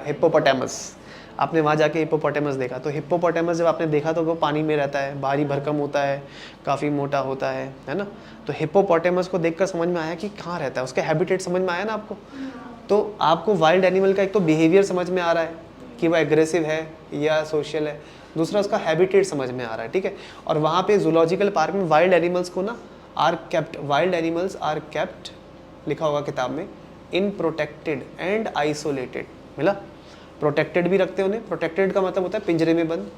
हिप्पोपोटामस। आपने वहाँ जाके हिप्पोपोटामस देखा, तो हिप्पोपोटामस जब आपने देखा तो वो पानी में रहता है, भारी भरकम होता है, काफ़ी मोटा होता है ना। तो हिप्पोपोटामस को देखकर समझ में आया कि कहाँ रहता है, उसका हैबिटेट समझ में आया ना आपको। तो आपको वाइल्ड एनिमल का एक तो बिहेवियर समझ में आ रहा है कि वह एग्रेसिव है या सोशल है, दूसरा उसका हैबिटेट समझ में आ रहा है, ठीक है। और वहाँ पे जूलॉजिकल पार्क में वाइल्ड एनिमल्स को ना are kept, wild animals are kept, लिखा होगा किताब में, इन प्रोटेक्टेड एंड आइसोलेटेड। मिला? प्रोटेक्टेड भी रखते हैं उन्हें। प्रोटेक्टेड का मतलब होता है पिंजरे में बंद,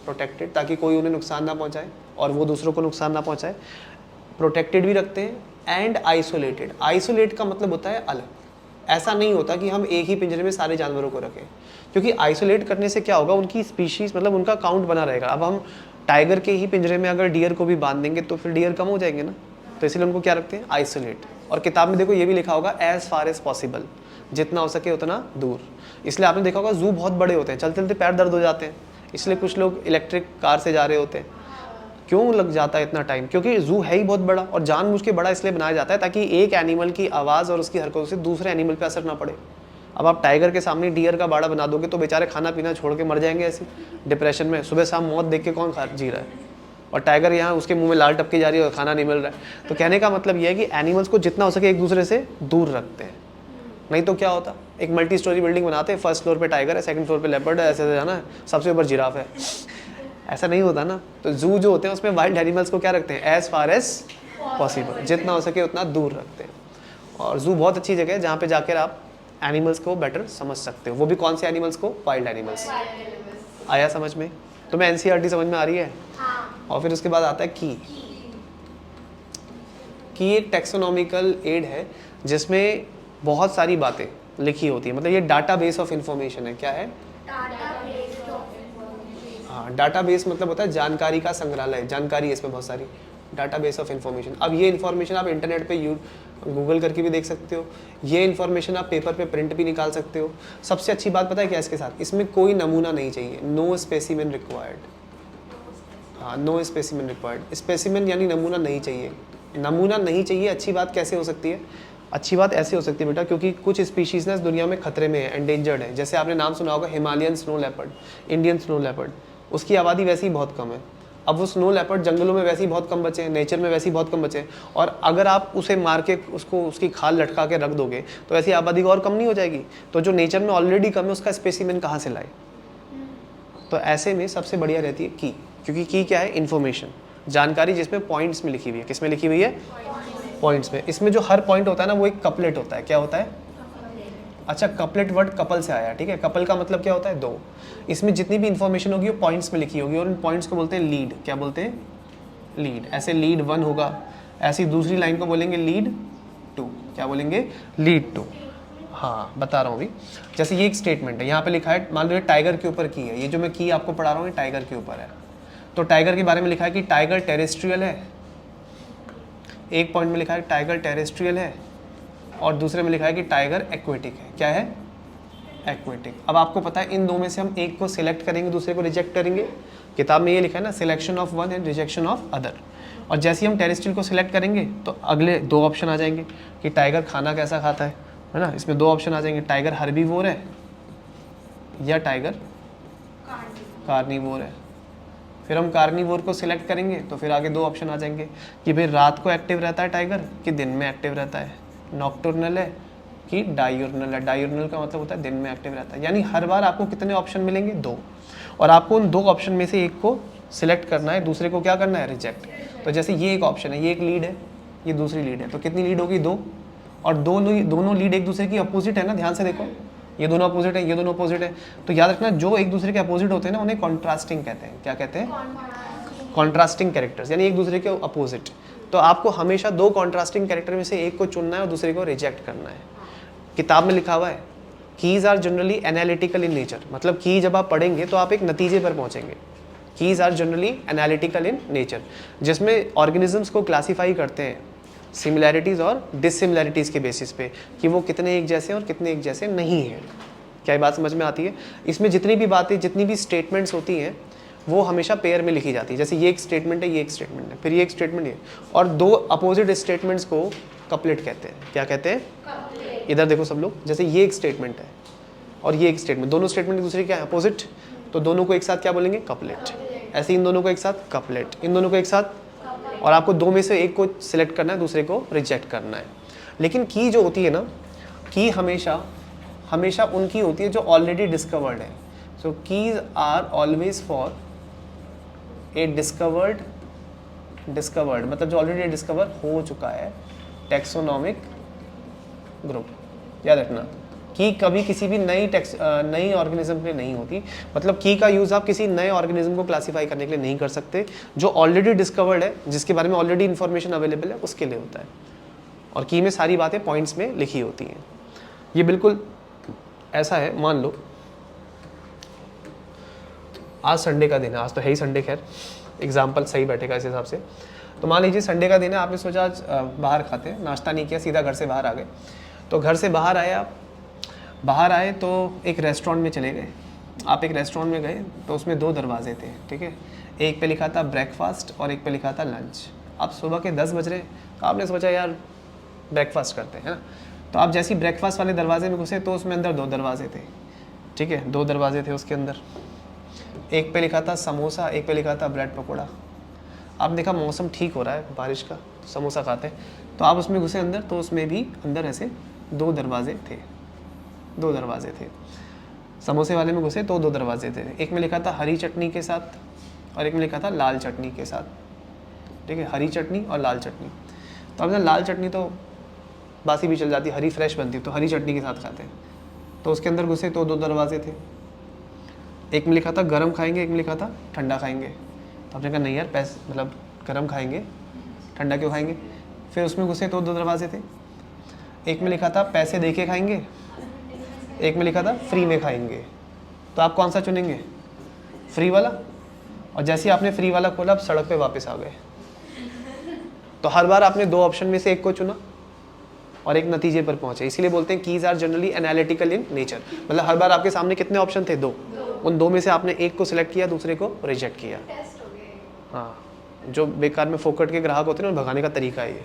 प्रोटेक्टेड, ताकि कोई उन्हें नुकसान ना पहुँचाए और वो दूसरों को नुकसान ना पहुँचाए। प्रोटेक्टेड भी रखते हैं एंड आइसोलेटेड। आइसोलेट का मतलब होता है अलग। ऐसा नहीं होता कि हम एक ही पिंजरे में सारे जानवरों को रखें, क्योंकि आइसोलेट करने से क्या होगा, उनकी स्पीशीज़ मतलब उनका काउंट बना रहेगा। अब हम टाइगर के ही पिंजरे में अगर डियर को भी बांध देंगे तो फिर डियर कम हो जाएंगे ना, तो इसलिए उनको क्या रखते हैं? आइसोलेट। और किताब में देखो ये भी लिखा होगा एज फार एज पॉसिबल, जितना हो सके उतना दूर। इसलिए आपने देखा होगा जू बहुत बड़े होते हैं, चलते चलते पैर दर्द हो जाते हैं, इसलिए कुछ लोग इलेक्ट्रिक कार से जा रहे होते हैं। क्यों लग जाता है इतना टाइम? क्योंकि जू है ही बहुत बड़ा, और जानबूझ के बड़ा इसलिए बनाया जाता है ताकि एक एनिमल की आवाज़ और उसकी हरकतों से दूसरे एनिमल पे असर ना पड़े। अब आप टाइगर के सामने डियर का बाड़ा बना दोगे तो बेचारे खाना पीना छोड़ के मर जाएंगे ऐसे डिप्रेशन में। सुबह शाम मौत देख के कौन जी रहा है? और टाइगर यहाँ उसके मुंह में लाल टपकी जा रही है और खाना नहीं मिल रहा है। तो कहने का मतलब यह है कि एनिमल्स को जितना हो सके एक दूसरे से दूर रखते हैं। नहीं तो क्या होता, एक मल्टी स्टोरी बिल्डिंग बनाते हैं, फर्स्ट फ्लोर पे टाइगर है, सेकंड फ्लोर पे लेपर्ड है, ऐसे जाना है, सबसे ऊपर जिराफ है। ऐसा नहीं होता ना। तो जू जो होते हैं उसमें वाइल्ड एनिमल्स को क्या रखते हैं? एज फार एज पॉसिबल, जितना हो सके उतना दूर रखते हैं। और जू बहुत अच्छी जगह है जहाँ पे जाकर आप एनिमल्स को बेटर समझ सकते हो। वो भी कौन से एनिमल्स को? Wild animals. आया समझ में? तुम्हें एनसीईआरटी समझ में आ रही है? और फिर उसके बाद आता है की एक टेक्सोनॉमिकल एड है जिसमें बहुत सारी बातें लिखी होती है। मतलब ये डाटाबेस ऑफ इंफॉर्मेशन है। क्या है? हाँ, डाटाबेस मतलब होता है जानकारी का संग्रहालय, जानकारी है इसमें बहुत सारी, डाटाबेस ऑफ इंफॉर्मेशन। अब ये इन्फॉर्मेशन आप इंटरनेट पे गूगल करके भी देख सकते हो, ये इन्फॉर्मेशन आप पेपर पे प्रिंट भी निकाल सकते हो। सबसे अच्छी बात पता है क्या इसके साथ? इसमें कोई नमूना नहीं चाहिए, नो स्पेसिमेन रिक्वायर्ड। हाँ, नो स्पेसिमेन रिक्वायर्ड। स्पेसिमेन यानी नमूना नहीं चाहिए। नमूना नहीं चाहिए, अच्छी बात कैसे हो सकती है? अच्छी बात ऐसे हो सकती है बेटा, क्योंकि कुछ स्पीशीज ना इस दुनिया में खतरे में है, एंडेंजर्ड है। जैसे आपने नाम सुना होगा Himalayan snow leopard, Indian snow leopard, उसकी आबादी वैसे ही बहुत कम है। अब वो स्नो लेपर्ड जंगलों में वैसे ही बहुत कम बचे हैं, नेचर में वैसे ही बहुत कम बचे हैं, और अगर आप उसे मार के उसको उसकी खाल लटका के रख दोगे तो ऐसी आबादी और कम नहीं हो जाएगी? तो जो नेचर में ऑलरेडी कम है उसका स्पेसिमेन कहाँ से लाए? तो ऐसे में सबसे बढ़िया रहती है की, क्योंकि की क्या है? इन्फॉर्मेशन, जानकारी, जिसमें पॉइंट्स में लिखी हुई है। किस में लिखी हुई है? पॉइंट्स में। इसमें जो हर पॉइंट होता है ना वो एक कपलेट होता है। क्या होता है? अच्छा, कपलेट वर्ड कपल से आया, ठीक है। कपल का मतलब क्या होता है? दो। इसमें जितनी भी इंफॉर्मेशन होगी वो पॉइंट्स में लिखी होगी, और इन पॉइंट्स को बोलते हैं लीड। क्या बोलते हैं? लीड। ऐसे लीड 1 होगा, ऐसी दूसरी लाइन को बोलेंगे लीड 2। क्या बोलेंगे? लीड 2। हाँ, बता रहा हूँ अभी। जैसे ये एक स्टेटमेंट है, यहाँ पे लिखा है, मान लो ये टाइगर के ऊपर की है, ये जो मैं की आपको पढ़ा रहा हूँ ये टाइगर के ऊपर है। तो टाइगर के बारे में लिखा है कि टाइगर टेरेस्ट्रियल है, एक पॉइंट में लिखा है टाइगर टेरेस्ट्रियल है, और दूसरे में लिखा है कि टाइगर एक्वेटिक है। क्या है? एक्वेटिक। अब आपको पता है इन दो में से हम एक को सिलेक्ट करेंगे, दूसरे को रिजेक्ट करेंगे। किताब में ये लिखा है ना, selection of one and rejection of other. और जैसे ही हम टेरेस्ट्रियल को सिलेक्ट करेंगे तो अगले 2 ऑप्शन आ जाएंगे कि टाइगर खाना कैसा खाता है ना। इसमें 2 ऑप्शन आ जाएंगे, टाइगर हर्बीवोर है या टाइगर कार्निवोर है। फिर हम कार्निवोर को सिलेक्ट करेंगे तो फिर आगे 2 ऑप्शन आ जाएंगे कि भाई रात को एक्टिव रहता है टाइगर कि दिन में एक्टिव रहता है, नॉक्टर्नल है कि डायurnal है। डायurnal का मतलब होता है दिन में एक्टिव रहता है। यानी हर बार आपको कितने ऑप्शन मिलेंगे? 2, और आपको उन 2 ऑप्शन में से एक को सिलेक्ट करना है, दूसरे को क्या करना है? रिजेक्ट। तो जैसे ये एक ऑप्शन है, ये एक लीड है, ये दूसरी लीड है, तो कितनी लीड होगी? 2। और दोनों लीड एक दूसरे की अपोजिट है ना, ध्यान से देखो, ये दोनों अपोजिट है, ये दोनों अपोजिट है। तो याद रखना, जो एक दूसरे के अपोजिट होते हैं ना उन्हें कॉन्ट्रास्टिंग कहते हैं। क्या कहते हैं? कॉन्ट्रास्टिंग कैरेक्टर्स, यानी एक दूसरे के अपोजिट। तो आपको हमेशा 2 कॉन्ट्रास्टिंग कैरेक्टर में से एक को चुनना है और दूसरे को रिजेक्ट करना है। किताब में लिखा हुआ है keys are generally analytical in nature, मतलब की जब आप पढ़ेंगे तो आप एक नतीजे पर पहुंचेंगे। Keys are generally analytical in nature, जिसमें ऑर्गेनिजम्स को क्लासीफाई करते हैं सिमिलैरिटीज़ और डिससिमिलैरिटीज़ के बेसिस पे कि वो कितने एक जैसे और कितने एक जैसे नहीं हैं। क्या ये बात समझ में आती है? इसमें जितनी भी बातें, जितनी भी स्टेटमेंट्स होती हैं वो हमेशा पेयर में लिखी जाती है। जैसे ये एक स्टेटमेंट है, ये एक स्टेटमेंट है, फिर ये एक स्टेटमेंट है, और 2 अपोजिट स्टेटमेंट्स को कपलेट कहते हैं। क्या कहते हैं? इधर देखो सब लोग, जैसे ये एक स्टेटमेंट है और ये एक स्टेटमेंट, दोनों स्टेटमेंट एक दूसरे क्या है? अपोजिट। तो दोनों को एक साथ क्या बोलेंगे? कपलेट। ऐसे इन दोनों को एक साथ कपलेट, इन दोनों को एक साथ, और आपको 2 में से एक को सिलेक्ट करना है, दूसरे को रिजेक्ट करना है। लेकिन की जो होती है ना, की हमेशा हमेशा उनकी होती है जो ऑलरेडी डिस्कवर्ड है। So keys are always for a discovered मतलब जो ऑलरेडी डिस्कवर हो चुका है टैक्सोनॉमिक ग्रुप। याद रखना, की कभी किसी भी नई ऑर्गेनिज्म के लिए नहीं होती। मतलब की का यूज़ आप किसी नए ऑर्गेनिज्म को क्लासीफाई करने के लिए नहीं कर सकते, जो ऑलरेडी डिस्कवर्ड है, जिसके बारे में ऑलरेडी इन्फॉर्मेशन अवेलेबल है, उसके लिए होता है। और की में सारी बातें पॉइंट्स में लिखी होती हैं। ये बिल्कुल ऐसा है, मान लो आज संडे का दिन है, आज तो है ही संडे, खैर एग्जाम्पल सही बैठेगा इस हिसाब से। तो मान लीजिए संडे का दिन है, आपने सोचा आज बाहर खाते हैं, नाश्ता नहीं किया, सीधा घर से बाहर आ गए। तो घर से बाहर आए आप, बाहर आए तो एक रेस्टोरेंट में चले गए, आप एक रेस्टोरेंट में गए तो उसमें 2 दरवाजे थे, ठीक है। एक पे लिखा था ब्रेकफास्ट और एक पे लिखा था लंच। अब सुबह के 10 बज रहे, तो आपने सोचा यार ब्रेकफास्ट करते हैं, है ना। तो आप जैसे ही ब्रेकफास्ट वाले दरवाजे में घुसे तो उसमें अंदर 2 दरवाजे थे, ठीक है, 2 दरवाजे थे उसके अंदर। एक पे लिखा था समोसा, एक पे लिखा था ब्रेड पकौड़ा। आपने देखा मौसम ठीक हो रहा है बारिश का, तो समोसा खाते हैं, तो आप उसमें घुसे अंदर, तो उसमें भी अंदर ऐसे 2 दरवाजे थे, 2 दरवाजे थे। समोसे वाले में घुसे तो 2 दरवाजे थे, एक में लिखा था हरी चटनी के साथ और एक में लिखा था लाल चटनी के साथ, ठीक है, हरी चटनी और लाल चटनी। तो अब लाल चटनी तो बासी भी चल जाती, हरी फ्रेश बनती, तो हरी चटनी के साथ खाते हैं। तो उसके अंदर घुसे तो 2 दरवाजे थे, एक में लिखा था गरम खाएंगे, एक में लिखा था ठंडा खाएंगे। तो आपने कहा नहीं यार मतलब गरम खाएंगे, ठंडा क्यों खाएंगे। फिर उसमें घुसे तो 2 दरवाजे थे, एक में लिखा था पैसे दे के खाएंगे, एक में लिखा था फ्री में खाएंगे। तो आप कौन सा चुनेंगे, फ्री वाला। और जैसे ही आपने फ्री वाला खोला, आप सड़क पे वापस आ गए। तो हर बार आपने 2 ऑप्शन में से एक को चुना और एक नतीजे पर पहुंचे। इसीलिए बोलते हैं keys are generally analytical in nature. मतलब हर बार आपके सामने कितने ऑप्शन थे, 2, उन 2 में से आपने एक को सिलेक्ट किया, दूसरे को रिजेक्ट किया। हाँ, जो बेकार में फोकट के ग्राहक होते हैं ना, भगाने का तरीका है ये।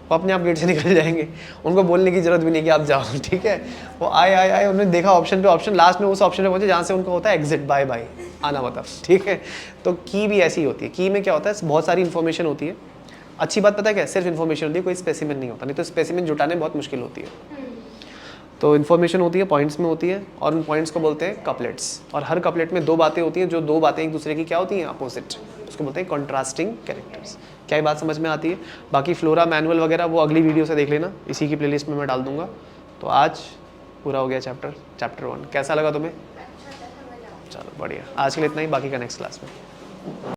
वो अपने आप गेट से निकल जाएंगे, उनको बोलने की जरूरत भी नहीं कि आप जाओ, ठीक है। वो आए उन्होंने देखा ऑप्शन पे ऑप्शन, लास्ट में उस ऑप्शन पे पहुंचे जहाँ से उनको होता है एग्जिट, बाय बाय, आना मतलब, ठीक है। तो की भी ऐसी होती है, की में क्या होता है, बहुत सारी इन्फॉर्मेशन होती है। अच्छी बात पता है क्या, सिर्फ इन्फॉर्मेशन होती है, कोई स्पेसिमेन नहीं होता, नहीं तो स्पेसिमेन जुटाने बहुत मुश्किल होती है। तो इन्फॉर्मेशन होती है, पॉइंट्स में होती है, और उन पॉइंट्स को बोलते हैं कपलेट्स। और हर कपलेट में 2 बातें होती हैं, जो 2 बातें एक दूसरे की क्या होती हैं, अपोजिट, उसको बोलते हैं कॉन्ट्रास्टिंग कैरेक्टर्स। क्या ये बात समझ में आती है। बाकी फ्लोरा मैनुअल वगैरह वो अगली वीडियो से देख लेना, इसी की प्लेलिस्ट में मैं डाल दूंगा। तो आज पूरा हो गया चैप्टर 1। कैसा लगा तुम्हें। चलो बढ़िया, आज के लिए इतना ही, बाकी का नेक्स्ट क्लास में।